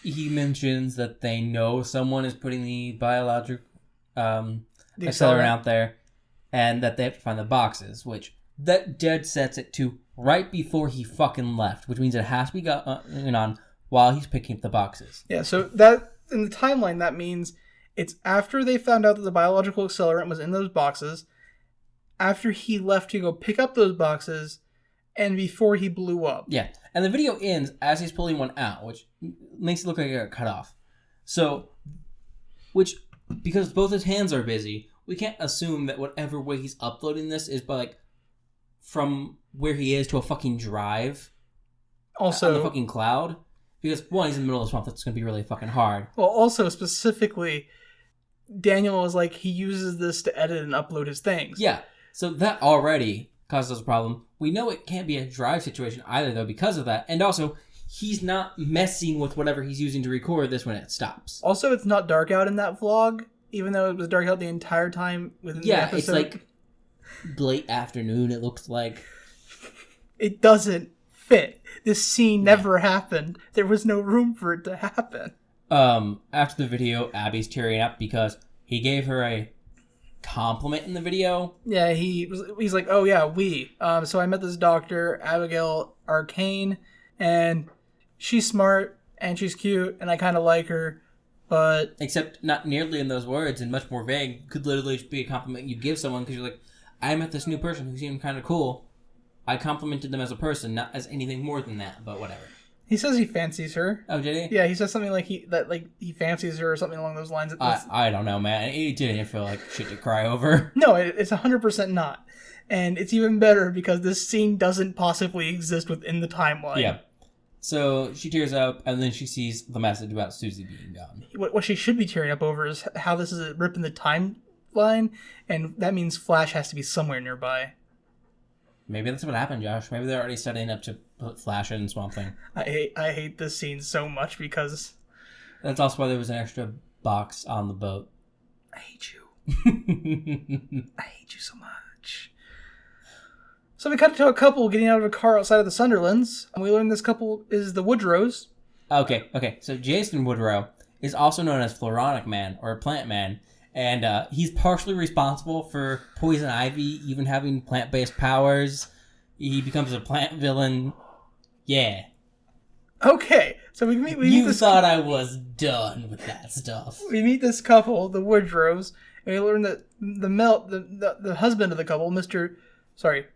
He mentions that they know someone is putting the biologic accelerant out there, and that they have to find the boxes, which that dead sets it to right before he fucking left, which means it has to be going on while he's picking up the boxes.
Yeah, so that in the timeline, that means it's after they found out that the biological accelerant was in those boxes, after he left to go pick up those boxes, and before he blew up.
Yeah, and the video ends as he's pulling one out, which makes it look like it got cut off. So, because both his hands are busy, we can't assume that whatever way he's uploading this is by, like, from where he is to a fucking drive.
Also,
on the fucking cloud. Because, one, he's in the middle of the swamp. That's going to be really fucking hard.
Well, also, specifically, Daniel was like, he uses this to edit and upload his things.
Yeah. So that already causes a problem. We know it can't be a drive situation either, though, because of that. And also, he's not messing with whatever he's using to record this when it stops.
Also, it's not dark out in that vlog, even though it was dark out the entire time within the episode.
Yeah, it's like late afternoon, it looks like.
It doesn't fit. This scene never happened. There was no room for it to happen.
After the video, Abby's tearing up because he gave her a compliment in the video.
Yeah, he's like, oh yeah, so I met this doctor, Abigail Arcane, and she's smart and she's cute and I kind of like her, but
except not nearly in those words and much more vague. Could literally be a compliment you give someone because you're like, I met this new person who seemed kind of cool. I complimented them as a person, not as anything more than that, but whatever.
He says he fancies her.
Oh, did he?
Yeah, he says something like he fancies her or something along those lines.
I don't know, man. It didn't feel like shit to cry over.
No, it's 100% not. And it's even better because this scene doesn't possibly exist within the timeline.
Yeah. So she tears up, and then she sees the message about Susie being gone.
What she should be tearing up over is how this is a rip in the timeline, and that means Flash has to be somewhere nearby.
Maybe that's what happened, Josh. Maybe they're already setting up to put Flash in Swamp Thing.
I hate this scene so much because...
That's also why there was an extra box on the boat.
I hate you. I hate you so much. So we cut to a couple getting out of a car outside of the Sunderlands, and we learn this couple is the Woodrows.
Okay. So Jason Woodrow is also known as Floronic Man, or Plant Man, and he's partially responsible for Poison Ivy even having plant-based powers. He becomes a plant villain. Yeah.
Okay, so we meet
You
this
thought I was done with that stuff.
We meet this couple, the Woodrows, and we learn that the husband of the couple,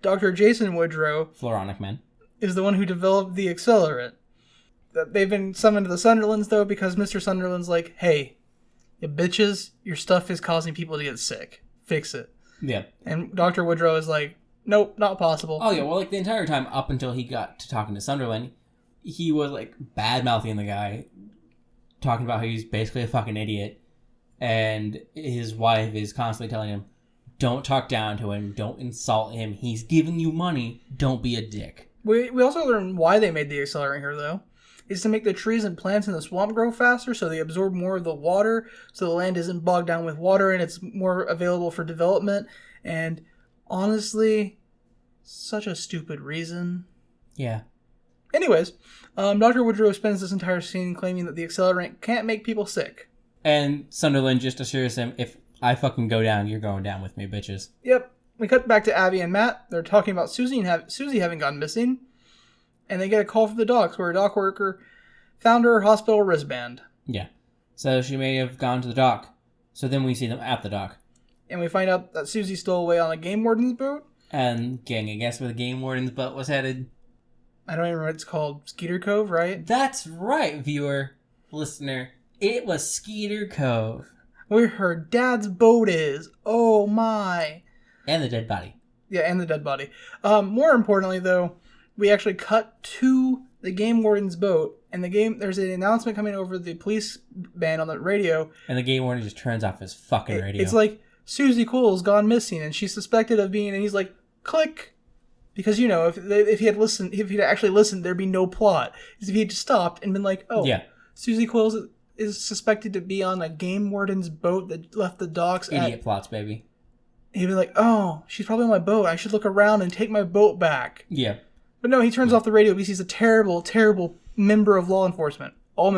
Dr. Jason Woodrow,
Floronic Man,
is the one who developed the accelerant. They've been summoned to the Sunderlands, though, because Mr. Sunderland's like, hey, you bitches, your stuff is causing people to get sick. Fix it.
Yeah.
And Dr. Woodrow is like, nope, not possible.
Oh, yeah, well, like, the entire time up until he got to talking to Sunderland, he was, like, bad-mouthing the guy, talking about how he's basically a fucking idiot, and his wife is constantly telling him, don't talk down to him, don't insult him, he's giving you money, don't be a dick.
We also learn why they made the accelerant here, though. Is to make the trees and plants in the swamp grow faster so they absorb more of the water, so the land isn't bogged down with water and it's more available for development. And honestly, such a stupid reason.
Yeah.
Anyways, Dr. Woodrow spends this entire scene claiming that the accelerant can't make people sick.
And Sunderland just assures him, if I fucking go down, you're going down with me, bitches.
Yep. We cut back to Abby and Matt. They're talking about Susie having gone missing. And they get a call from the docks where a dock worker found her hospital wristband.
Yeah. So she may have gone to the dock. So then we see them at the dock.
And we find out that Susie stole away on a game warden's boat.
And gang, I guess where the game warden's boat was headed.
I don't even know what it's called. Skeeter Cove, right?
That's right, viewer, listener. It was Skeeter Cove.
Where her dad's boat is. Oh my.
And the dead body.
Yeah, and the dead body. More importantly, though, we actually cut to the game warden's boat, and there's an announcement coming over the police band on the radio.
And the game warden just turns off his fucking radio.
It's like, Susie Cole's gone missing, and she's suspected of being, and he's like, click. Because, you know, if he had actually listened, there'd be no plot. If he had stopped and been like, oh, yeah. Susie Coles is suspected to be on a game warden's boat that left the docks.
Idiot plots, baby.
He'd be like, oh, she's probably on my boat. I should look around and take my boat back.
Yeah.
But no, he turns off the radio because he's a terrible, terrible member of law enforcement. All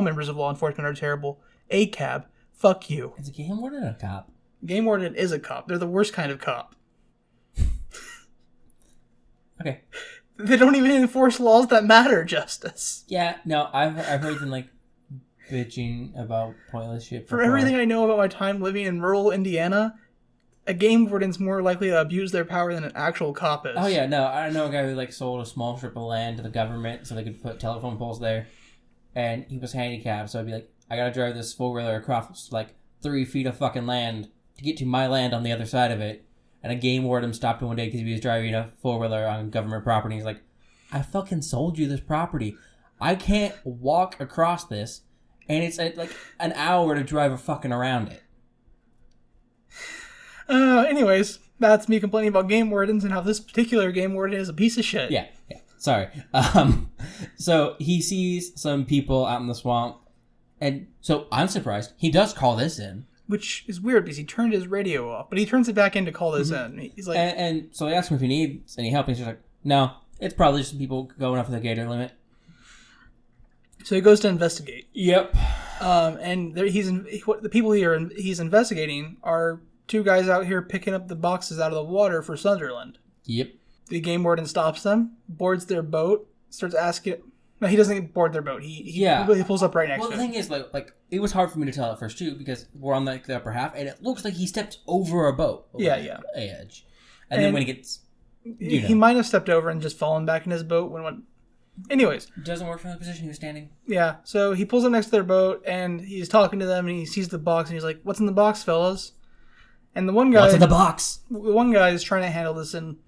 members of law enforcement are terrible. ACAB, fuck you.
Is a game warden a cop?
Game warden is a cop. They're the worst kind of cop.
Okay.
They don't even enforce laws that matter, Justice.
Yeah, no, I've heard them, like, bitching about pointless shit before.
For everything I know about my time living in rural Indiana, a game warden's more likely to abuse their power than an actual cop is.
Oh yeah, no, I know a guy who like sold a small strip of land to the government so they could put telephone poles there, and he was handicapped, so I'd be like, I gotta drive this 4-wheeler across like 3 feet of fucking land to get to my land on the other side of it, and a game warden stopped him one day because he was driving a 4-wheeler on government property. He's like, I fucking sold you this property. I can't walk across this, and it's like an hour to drive a fucking around it.
Anyways, that's me complaining about game wardens and how this particular game warden is a piece of shit.
Yeah. Sorry. So he sees some people out in the swamp, and so I'm surprised. He does call this in.
Which is weird because he turned his radio off, but he turns it back in to call this in. He's like,
and so I ask him if he needs any help, and he's just like, no, it's probably just people going up with the gator limit.
So he goes to investigate.
Yep.
And the people he's investigating are two guys out here picking up the boxes out of the water for Sunderland.
Yep.
The game warden stops them, boards their boat, starts asking... No, he doesn't board their boat. He pulls up right next to it.
Well, the thing is, like it was hard for me to tell at first, too, because we're on the upper half, and it looks like he stepped over a boat.
Yeah.
Edge. And then when he gets...
He might have stepped over and just fallen back in his boat when... Anyways.
It doesn't work from the position he was standing.
Yeah, so he pulls up next to their boat, and he's talking to them, and he sees the box, and he's like, "What's in the box, fellas?" And the one guy...
What's in the box?
The one guy is trying to handle this in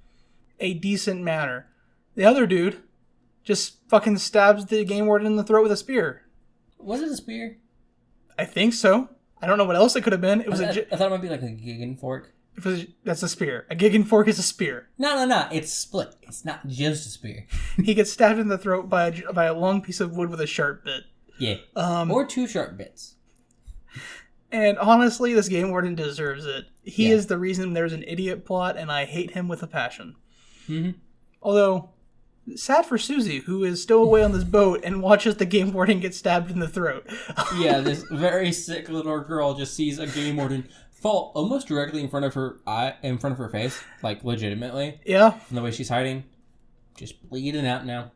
a decent manner. The other dude just fucking stabs the game warden in the throat with a spear.
Was it a spear?
I think so. I don't know what else it could have been.
I thought it might be like a gig fork.
That's a spear. A gig and fork is a spear.
No. It's split. It's not just a spear.
He gets stabbed in the throat by a long piece of wood with a sharp bit.
Yeah. Or two sharp bits.
And honestly, this game warden deserves it. He is the reason there's an idiot plot, and I hate him with a passion. Mm-hmm. Although, sad for Susie, who is still away on this boat and watches the game warden get stabbed in the throat.
Yeah, this very sick little girl just sees a game warden fall almost directly in front of her face, like legitimately.
Yeah.
From the way she's hiding, just bleeding out now.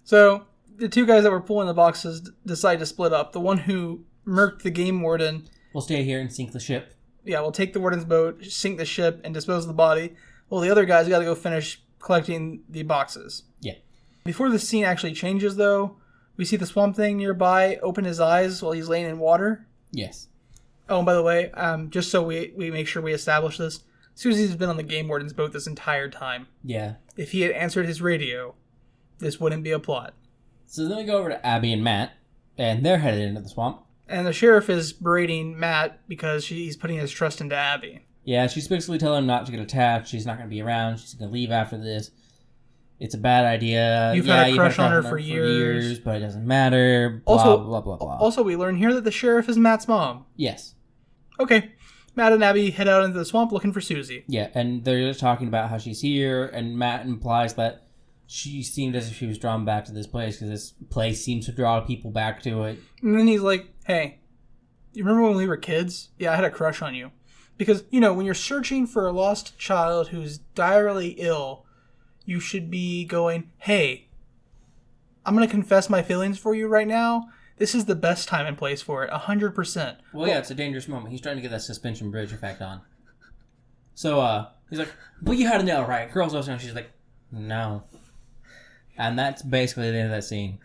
So the two guys that were pulling the boxes decide to split up. The one who murked the game warden
will stay here and sink the ship.
Yeah, we'll take the warden's boat, sink the ship, and dispose of the body. Well, the other guys got to go finish collecting the boxes.
Yeah.
Before the scene actually changes, though, we see the Swamp Thing nearby open his eyes while he's laying in water.
Yes.
Oh, and by the way, just so we make sure we establish this, Susie's been on the game warden's boat this entire time.
Yeah.
If he had answered his radio, this wouldn't be a plot.
So then we go over to Abby and Matt, and they're headed into the swamp.
And the sheriff is berating Matt because he's putting his trust into Abby.
Yeah, she's basically telling him not to get attached. She's not going to be around. She's going to leave after this. It's a bad idea.
You've had a crush on her for years.
But it doesn't matter. Blah,
also,
blah, blah, blah.
Also, we learn here that the sheriff is Matt's mom.
Yes.
Okay. Matt and Abby head out into the swamp looking for Susie.
Yeah, and they're just talking about how she's here, and Matt implies that she seemed as if she was drawn back to this place because this place seems to draw people back to it.
And then he's like, "Hey, you remember when we were kids? Yeah, I had a crush on you." Because, you know, when you're searching for a lost child who's direly ill, you should be going, "Hey, I'm going to confess my feelings for you right now. This is the best time and place for it, 100%.
Well, yeah, it's a dangerous moment. He's trying to get that suspension bridge effect on. So, he's like, "But you had to know, right?" Girl's also, and she's like, "No." And that's basically the end of that scene.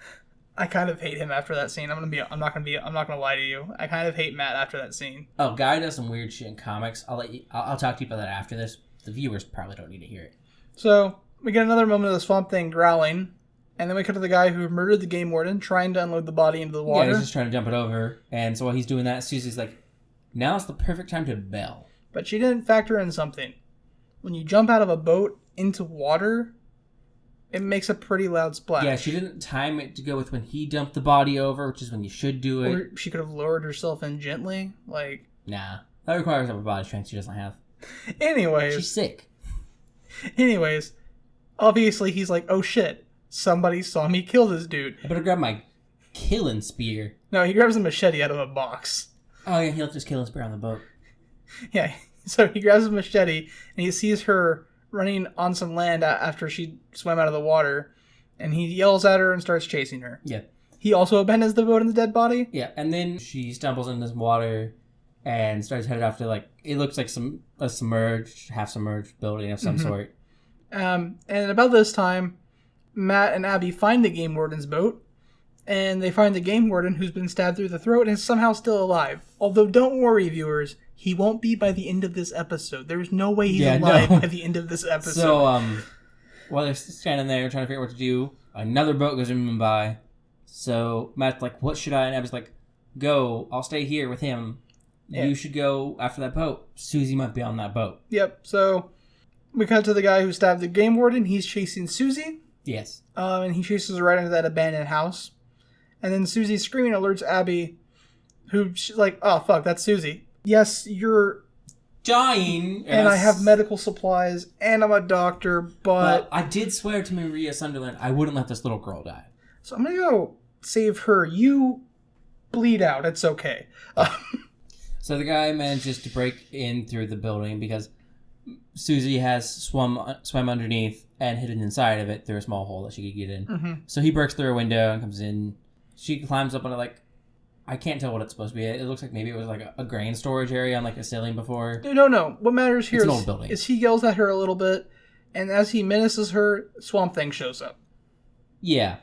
I kind of hate him after that scene. I'm not gonna lie to you. I kind of hate Matt after that scene.
Oh, Guy does some weird shit in comics. I'll talk to you about that after this. The viewers probably don't need to hear it.
So we get another moment of the Swamp Thing growling, and then we cut to the guy who murdered the game warden trying to unload the body into the water.
Yeah, he's just trying to jump it over. And so while he's doing that, Susie's like, "Now's the perfect time to bail."
But she didn't factor in something. When you jump out of a boat into water, it makes a pretty loud splash.
Yeah, she didn't time it to go with when he dumped the body over, which is when you should do it.
Or she could have lowered herself in gently. Like,
nah. That requires upper body strength she doesn't have.
Anyways.
She's sick.
Anyways, obviously he's like, "Oh shit, somebody saw me kill this dude.
I better grab my killing spear."
No, he grabs a machete out of a box.
Oh yeah, he'll just killing spear on the boat.
Yeah, so he grabs a machete, and he sees her running on some land after she swam out of the water, and he yells at her and starts chasing her.
Yeah.
He also abandons the boat and the dead body.
Yeah, and then she stumbles into some water and starts headed off to, like, it looks like a submerged, half-submerged building of some sort.
And about this time, Matt and Abby find the game warden's boat, and they find the game warden who's been stabbed through the throat and is somehow still alive. Although, don't worry, viewers, he won't be by the end of this episode. There's no way he's alive by the end of this episode.
So, while they're standing there trying to figure out what to do, another boat goes zooming by. So Matt's like, "What should I?" And Abby's like, "Go. I'll stay here with him. Yeah. You should go after that boat. Susie might be on that boat."
Yep. So we cut to the guy who stabbed the game warden. He's chasing Susie.
Yes.
And he chases her right into that abandoned house. And then Susie screaming alerts Abby, who she's like, "Oh, fuck, that's Susie. Yes, you're
dying.
And I have medical supplies, and I'm a doctor, but..."
I did swear to Maria Sunderland I wouldn't let this little girl die.
So I'm going to go save her. You bleed out. It's okay.
So the guy manages to break in through the building because Susie has swam underneath and hidden inside of it through a small hole that she could get in.
Mm-hmm.
So he breaks through a window and comes in. She climbs up on it like, I can't tell what it's supposed to be. It looks like maybe it was like a grain storage area on like a ceiling before.
No. What matters here
is
he yells at her a little bit, and as he menaces her, Swamp Thing shows up.
Yeah.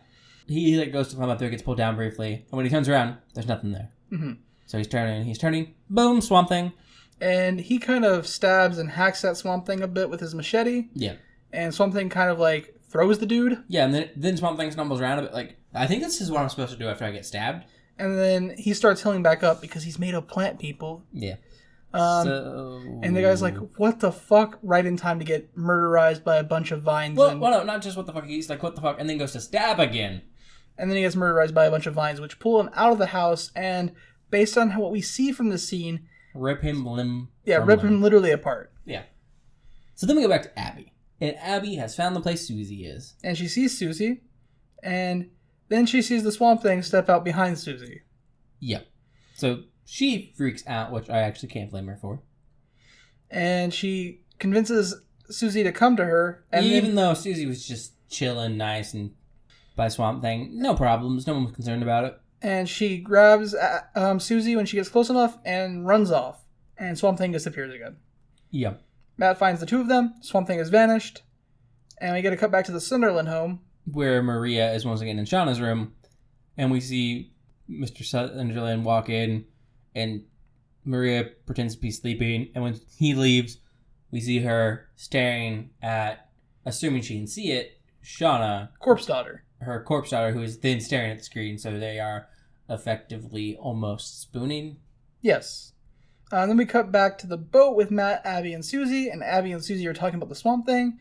He like goes to climb up there, gets pulled down briefly, and when he turns around, there's nothing there.
Mm-hmm.
So he's turning, boom, Swamp Thing.
And he kind of stabs and hacks that Swamp Thing a bit with his machete.
Yeah.
And Swamp Thing kind of like throws the dude.
Yeah, and then Swamp Thing stumbles around a bit like, I think this is what I'm supposed to do after I get stabbed.
And then he starts healing back up because he's made of plant people.
Yeah.
And the guy's like, what the fuck? Right in time to get murderized by a bunch of vines.
Well, no, not just what the fuck. He's like, what the fuck? And then goes to stab again.
And then he gets murderized by a bunch of vines, which pull him out of the house. And based on what we see from the scene...
Rip him limb.
Yeah, rip him literally apart.
Yeah. So then we go back to Abby. And Abby has found the place Susie is.
And she sees Susie. And then she sees the Swamp Thing step out behind Susie.
Yeah. So she freaks out, which I actually can't blame her for.
And she convinces Susie to come to her. And
even though Susie was just chilling nice and by Swamp Thing, no problems. No one was concerned about it.
And she grabs Susie when she gets close enough and runs off. And Swamp Thing disappears again.
Yeah.
Matt finds the two of them. Swamp Thing has vanished. And we get a cut back to the Sunderland home.
Where Maria is once again in Shauna's room. And we see Mr. Sunderland walk in. And Maria pretends to be sleeping. And when he leaves, we see her staring at, assuming she can see it, Shauna.
Corpse daughter.
Her corpse daughter, who is then staring at the screen. So they are effectively almost spooning.
Yes. Then we cut back to the boat with Matt, Abby, and Susie. And Abby and Susie are talking about the Swamp Thing.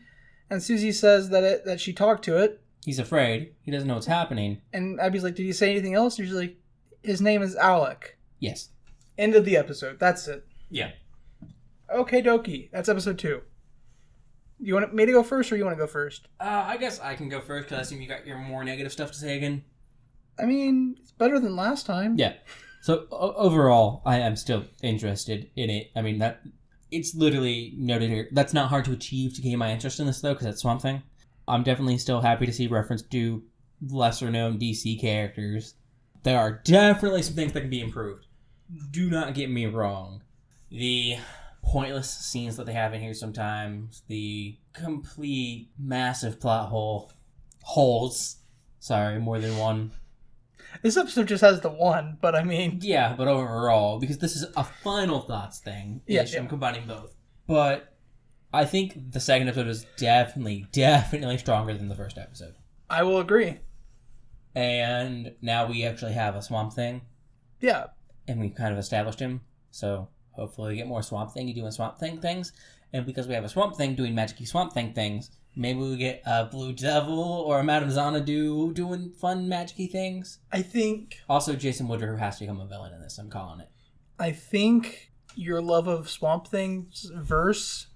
And Susie says that she talked to it.
He's afraid. He doesn't know what's happening.
And Abby's like, did he say anything else? And she's like, his name is Alec.
Yes.
End of the episode. That's it.
Yeah.
Okay, dokie. That's episode 2. You want me to go first, or you want to go first?
I guess I can go first, because I assume you got your more negative stuff to say again.
I mean, it's better than last time.
Yeah. So, overall, I am still interested in it. I mean, that it's literally noted here. That's not hard to achieve to gain my interest in this, though, because it's Swamp Thing. I'm definitely still happy to see reference to lesser-known DC characters. There are definitely some things that can be improved. Do not get me wrong. The pointless scenes that they have in here sometimes, the complete massive plot holes. Sorry, more than one.
This episode just has the one, but I mean...
Yeah, but overall, because this is a final thoughts thing.
Yeah.
I'm combining both. But I think the second episode is definitely stronger than the first episode.
I will agree.
And now we actually have a Swamp Thing.
Yeah.
And we've kind of established him. So hopefully we get more Swamp Thing doing Swamp Thing things. And because we have a Swamp Thing doing magic-y Swamp Thing things, maybe we get a Blue Devil or a Madame Xanadu doing fun magic-y things.
I think...
Also, Jason Woodruff has to become a villain in this. I'm calling it.
I think your love of Swamp Thing's verse...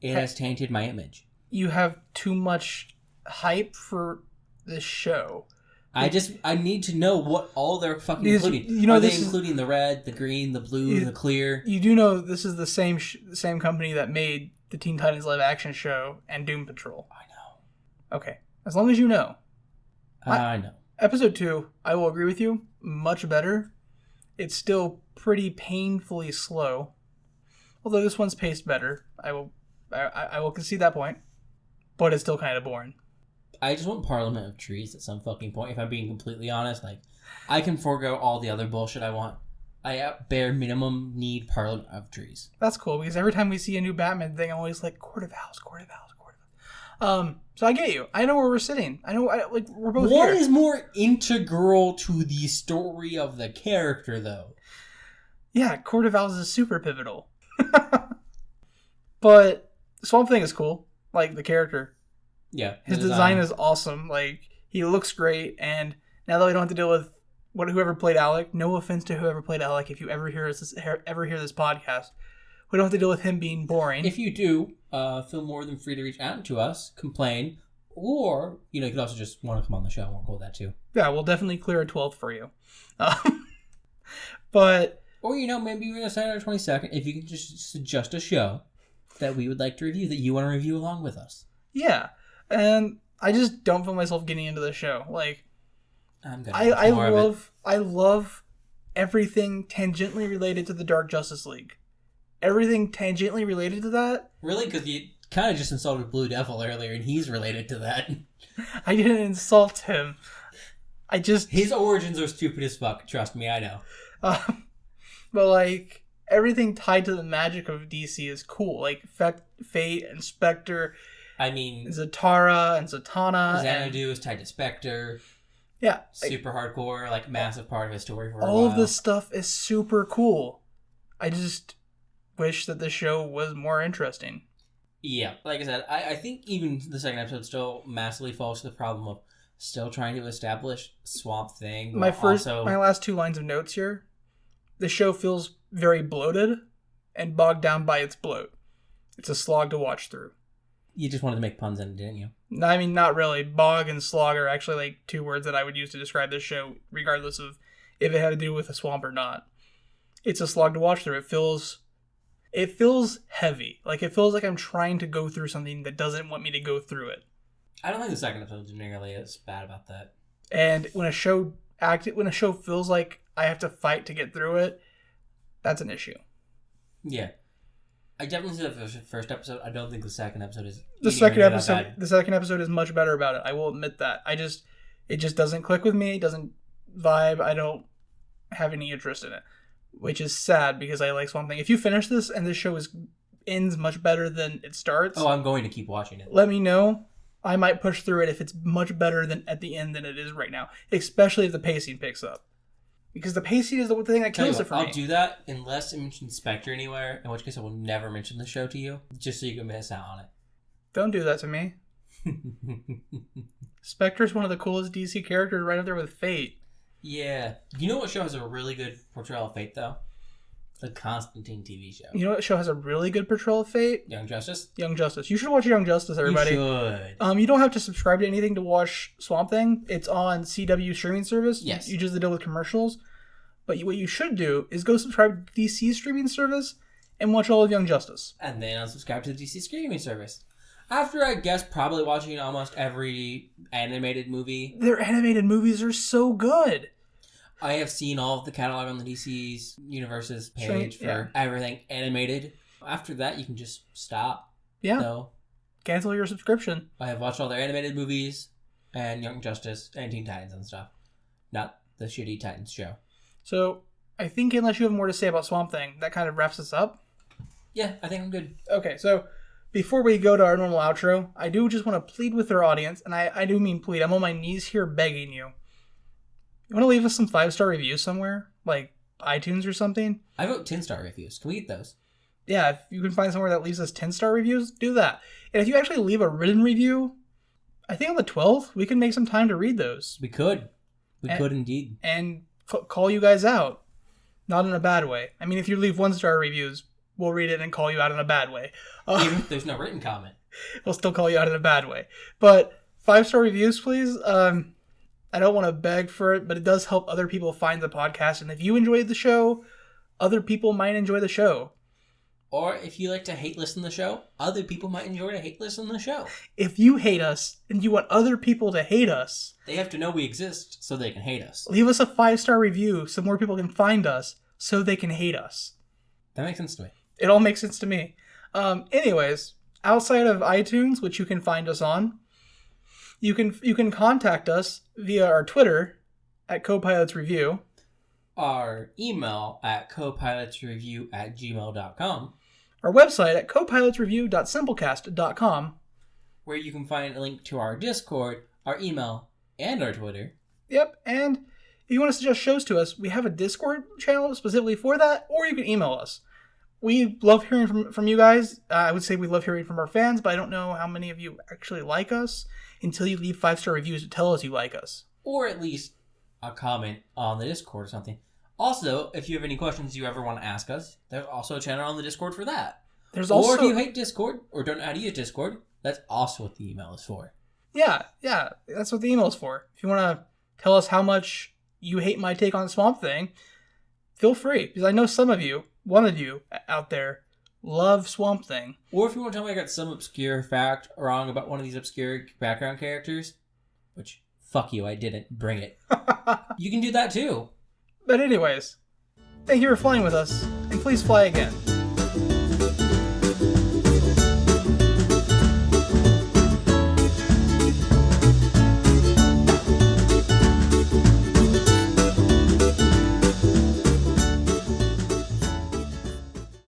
It has tainted my image.
You have too much hype for this show.
I need to know what all they're fucking including.
You know,
are they including the red, the green, the blue, the clear?
You do know this is the same company that made the Teen Titans live action show and Doom Patrol.
I know.
Okay. As long as you know.
I know.
Episode 2, I will agree with you, much better. It's still pretty painfully slow. Although this one's paced better. I will concede that point. But it's still kind of boring.
I just want Parliament of Trees at some fucking point, if I'm being completely honest. Like, I can forego all the other bullshit I want. I, at bare minimum, need Parliament of Trees.
That's cool, because every time we see a new Batman thing, I'm always like, Court of Owls. So I get you. I know where we're sitting. I know, we're both here.
What is more integral to the story of the character, though?
Yeah, Court of Owls is super pivotal. But Swamp Thing is cool. Like, the character.
Yeah.
His design is awesome. Like, he looks great, and now that we don't have to deal with whoever played Alec, no offense to whoever played Alec, if you ever hear this podcast, we don't have to deal with him being boring.
If you do, feel more than free to reach out to us, complain, or, you could also just want to come on the show, and we'll go with that too.
Yeah, we'll definitely clear a 12th for you. But
Or, maybe even decide on our 22nd if you can just suggest a show that we would like to review that you want to review along with us.
Yeah. And I just don't feel myself getting into the show. Like,
I'm gonna
I love everything tangentially related to the Dark Justice League. Everything tangentially related to that.
Really? Because you kind of just insulted Blue Devil earlier, and he's related to that.
I didn't insult him.
His origins are stupid as fuck. Trust me, I know.
But, like, everything tied to the magic of DC is cool. Like, Fate and Spectre.
I mean...
Zatara and Zatanna.
Xanadu is tied to Spectre.
Yeah.
Super hardcore, like, massive part of his story for a while.
All of this stuff is super cool. I just wish that the show was more interesting.
Yeah. Like I said, I think even the second episode still massively falls to the problem of still trying to establish Swamp Thing.
My last 2 lines of notes here. The show feels very bloated and bogged down by its bloat. It's a slog to watch through.
You just wanted to make puns in it, didn't you?
I mean, not really. Bog and slog are actually like 2 words that I would use to describe this show, regardless of if it had to do with a swamp or not. It's a slog to watch through. It feels heavy. Like, it feels like I'm trying to go through something that doesn't want me to go through it.
I don't think the second episode is nearly as bad about that.
And when a show feels like I have to fight to get through it, that's an issue.
Yeah. I definitely said the first episode. I don't think the second episode is.
The second episode is much better about it. I will admit that. It just doesn't click with me. It doesn't vibe. I don't have any interest in it, which is sad because I like Swamp Thing. If you finish this and this show ends much better than it starts,
I'm going to keep watching it.
Let me know. I might push through it if it's much better than at the end than it is right now, especially if the pacing picks up. Because the pacing is the thing that kills it for me.
I'll do that unless it mentions Spectre anywhere, in which case I will never mention the show to you, just so you can miss out on it.
Don't do that to me. Spectre's one of the coolest DC characters, right up there with Fate.
Yeah. You know what show has a really good portrayal of Fate, though? The Constantine TV show.
You know what show has a really good portrayal of Fate?
Young Justice?
Young Justice. You should watch Young Justice, everybody.
You should.
You don't have to subscribe to anything to watch Swamp Thing. It's on CW streaming service.
Yes.
You just deal with commercials. But what you should do is go subscribe to DC's streaming service and watch all of Young Justice.
And then unsubscribe to the DC streaming service. After, I guess, probably watching almost every animated movie.
Their animated movies are so good.
I have seen all of the catalog on the DC's Universes page for everything animated. After that, you can just stop.
Yeah.
So,
cancel your subscription.
I have watched all their animated movies and Young Justice and Teen Titans and stuff. Not the shitty Titans show.
So, I think unless you have more to say about Swamp Thing, that kind of wraps us up.
Yeah, I think I'm good.
Okay, so before we go to our normal outro, I do just want to plead with our audience, and I do mean plead. I'm on my knees here begging you. You want to leave us some 5-star reviews somewhere? Like iTunes or something?
I vote 10-star reviews. Can we get those?
Yeah, if you can find somewhere that leaves us 10-star reviews, do that. And if you actually leave a written review, I think on the 12th, we can make some time to read those.
We could. We could indeed.
And call you guys out. Not in a bad way. I mean, if you leave 1-star reviews, we'll read it and call you out in a bad way.
Even if there's no written comment.
We'll still call you out in a bad way. But 5-star reviews, please. I don't want to beg for it, but it does help other people find the podcast. And if you enjoyed the show, other people might enjoy the show.
Or if you like to hate listen to the show, other people might enjoy to hate listen to the show.
If you hate us and you want other people to hate us,
they have to know we exist so they can hate us.
Leave us a 5-star review so more people can find us so they can hate us.
That makes sense to me.
It all makes sense to me. Anyways, outside of iTunes, which you can find us on, you can contact us via our Twitter at Copilots Review.
Our email at copilotsreview@gmail.com.
Our website at copilotsreview.simplecast.com.
Where you can find a link to our Discord, our email, and our Twitter.
Yep, and if you want to suggest shows to us, we have a Discord channel specifically for that, or you can email us. We love hearing from you guys. I would say we love hearing from our fans, but I don't know how many of you actually like us until you leave 5-star reviews to tell us you like us.
Or at least a comment on the Discord or something. Also, if you have any questions you ever want to ask us, there's also a channel on the Discord for that. Or if you hate Discord or don't know how to use Discord, that's also what the email is for.
Yeah, that's what the email is for. If you want to tell us how much you hate my take on Swamp Thing, feel free, because I know some of you, one of you out there, love Swamp Thing.
Or if you want to tell me I got some obscure fact wrong about one of these obscure background characters, which, fuck you, I didn't. Bring it. You can do that too.
But anyways, thank you for flying with us, and please fly again.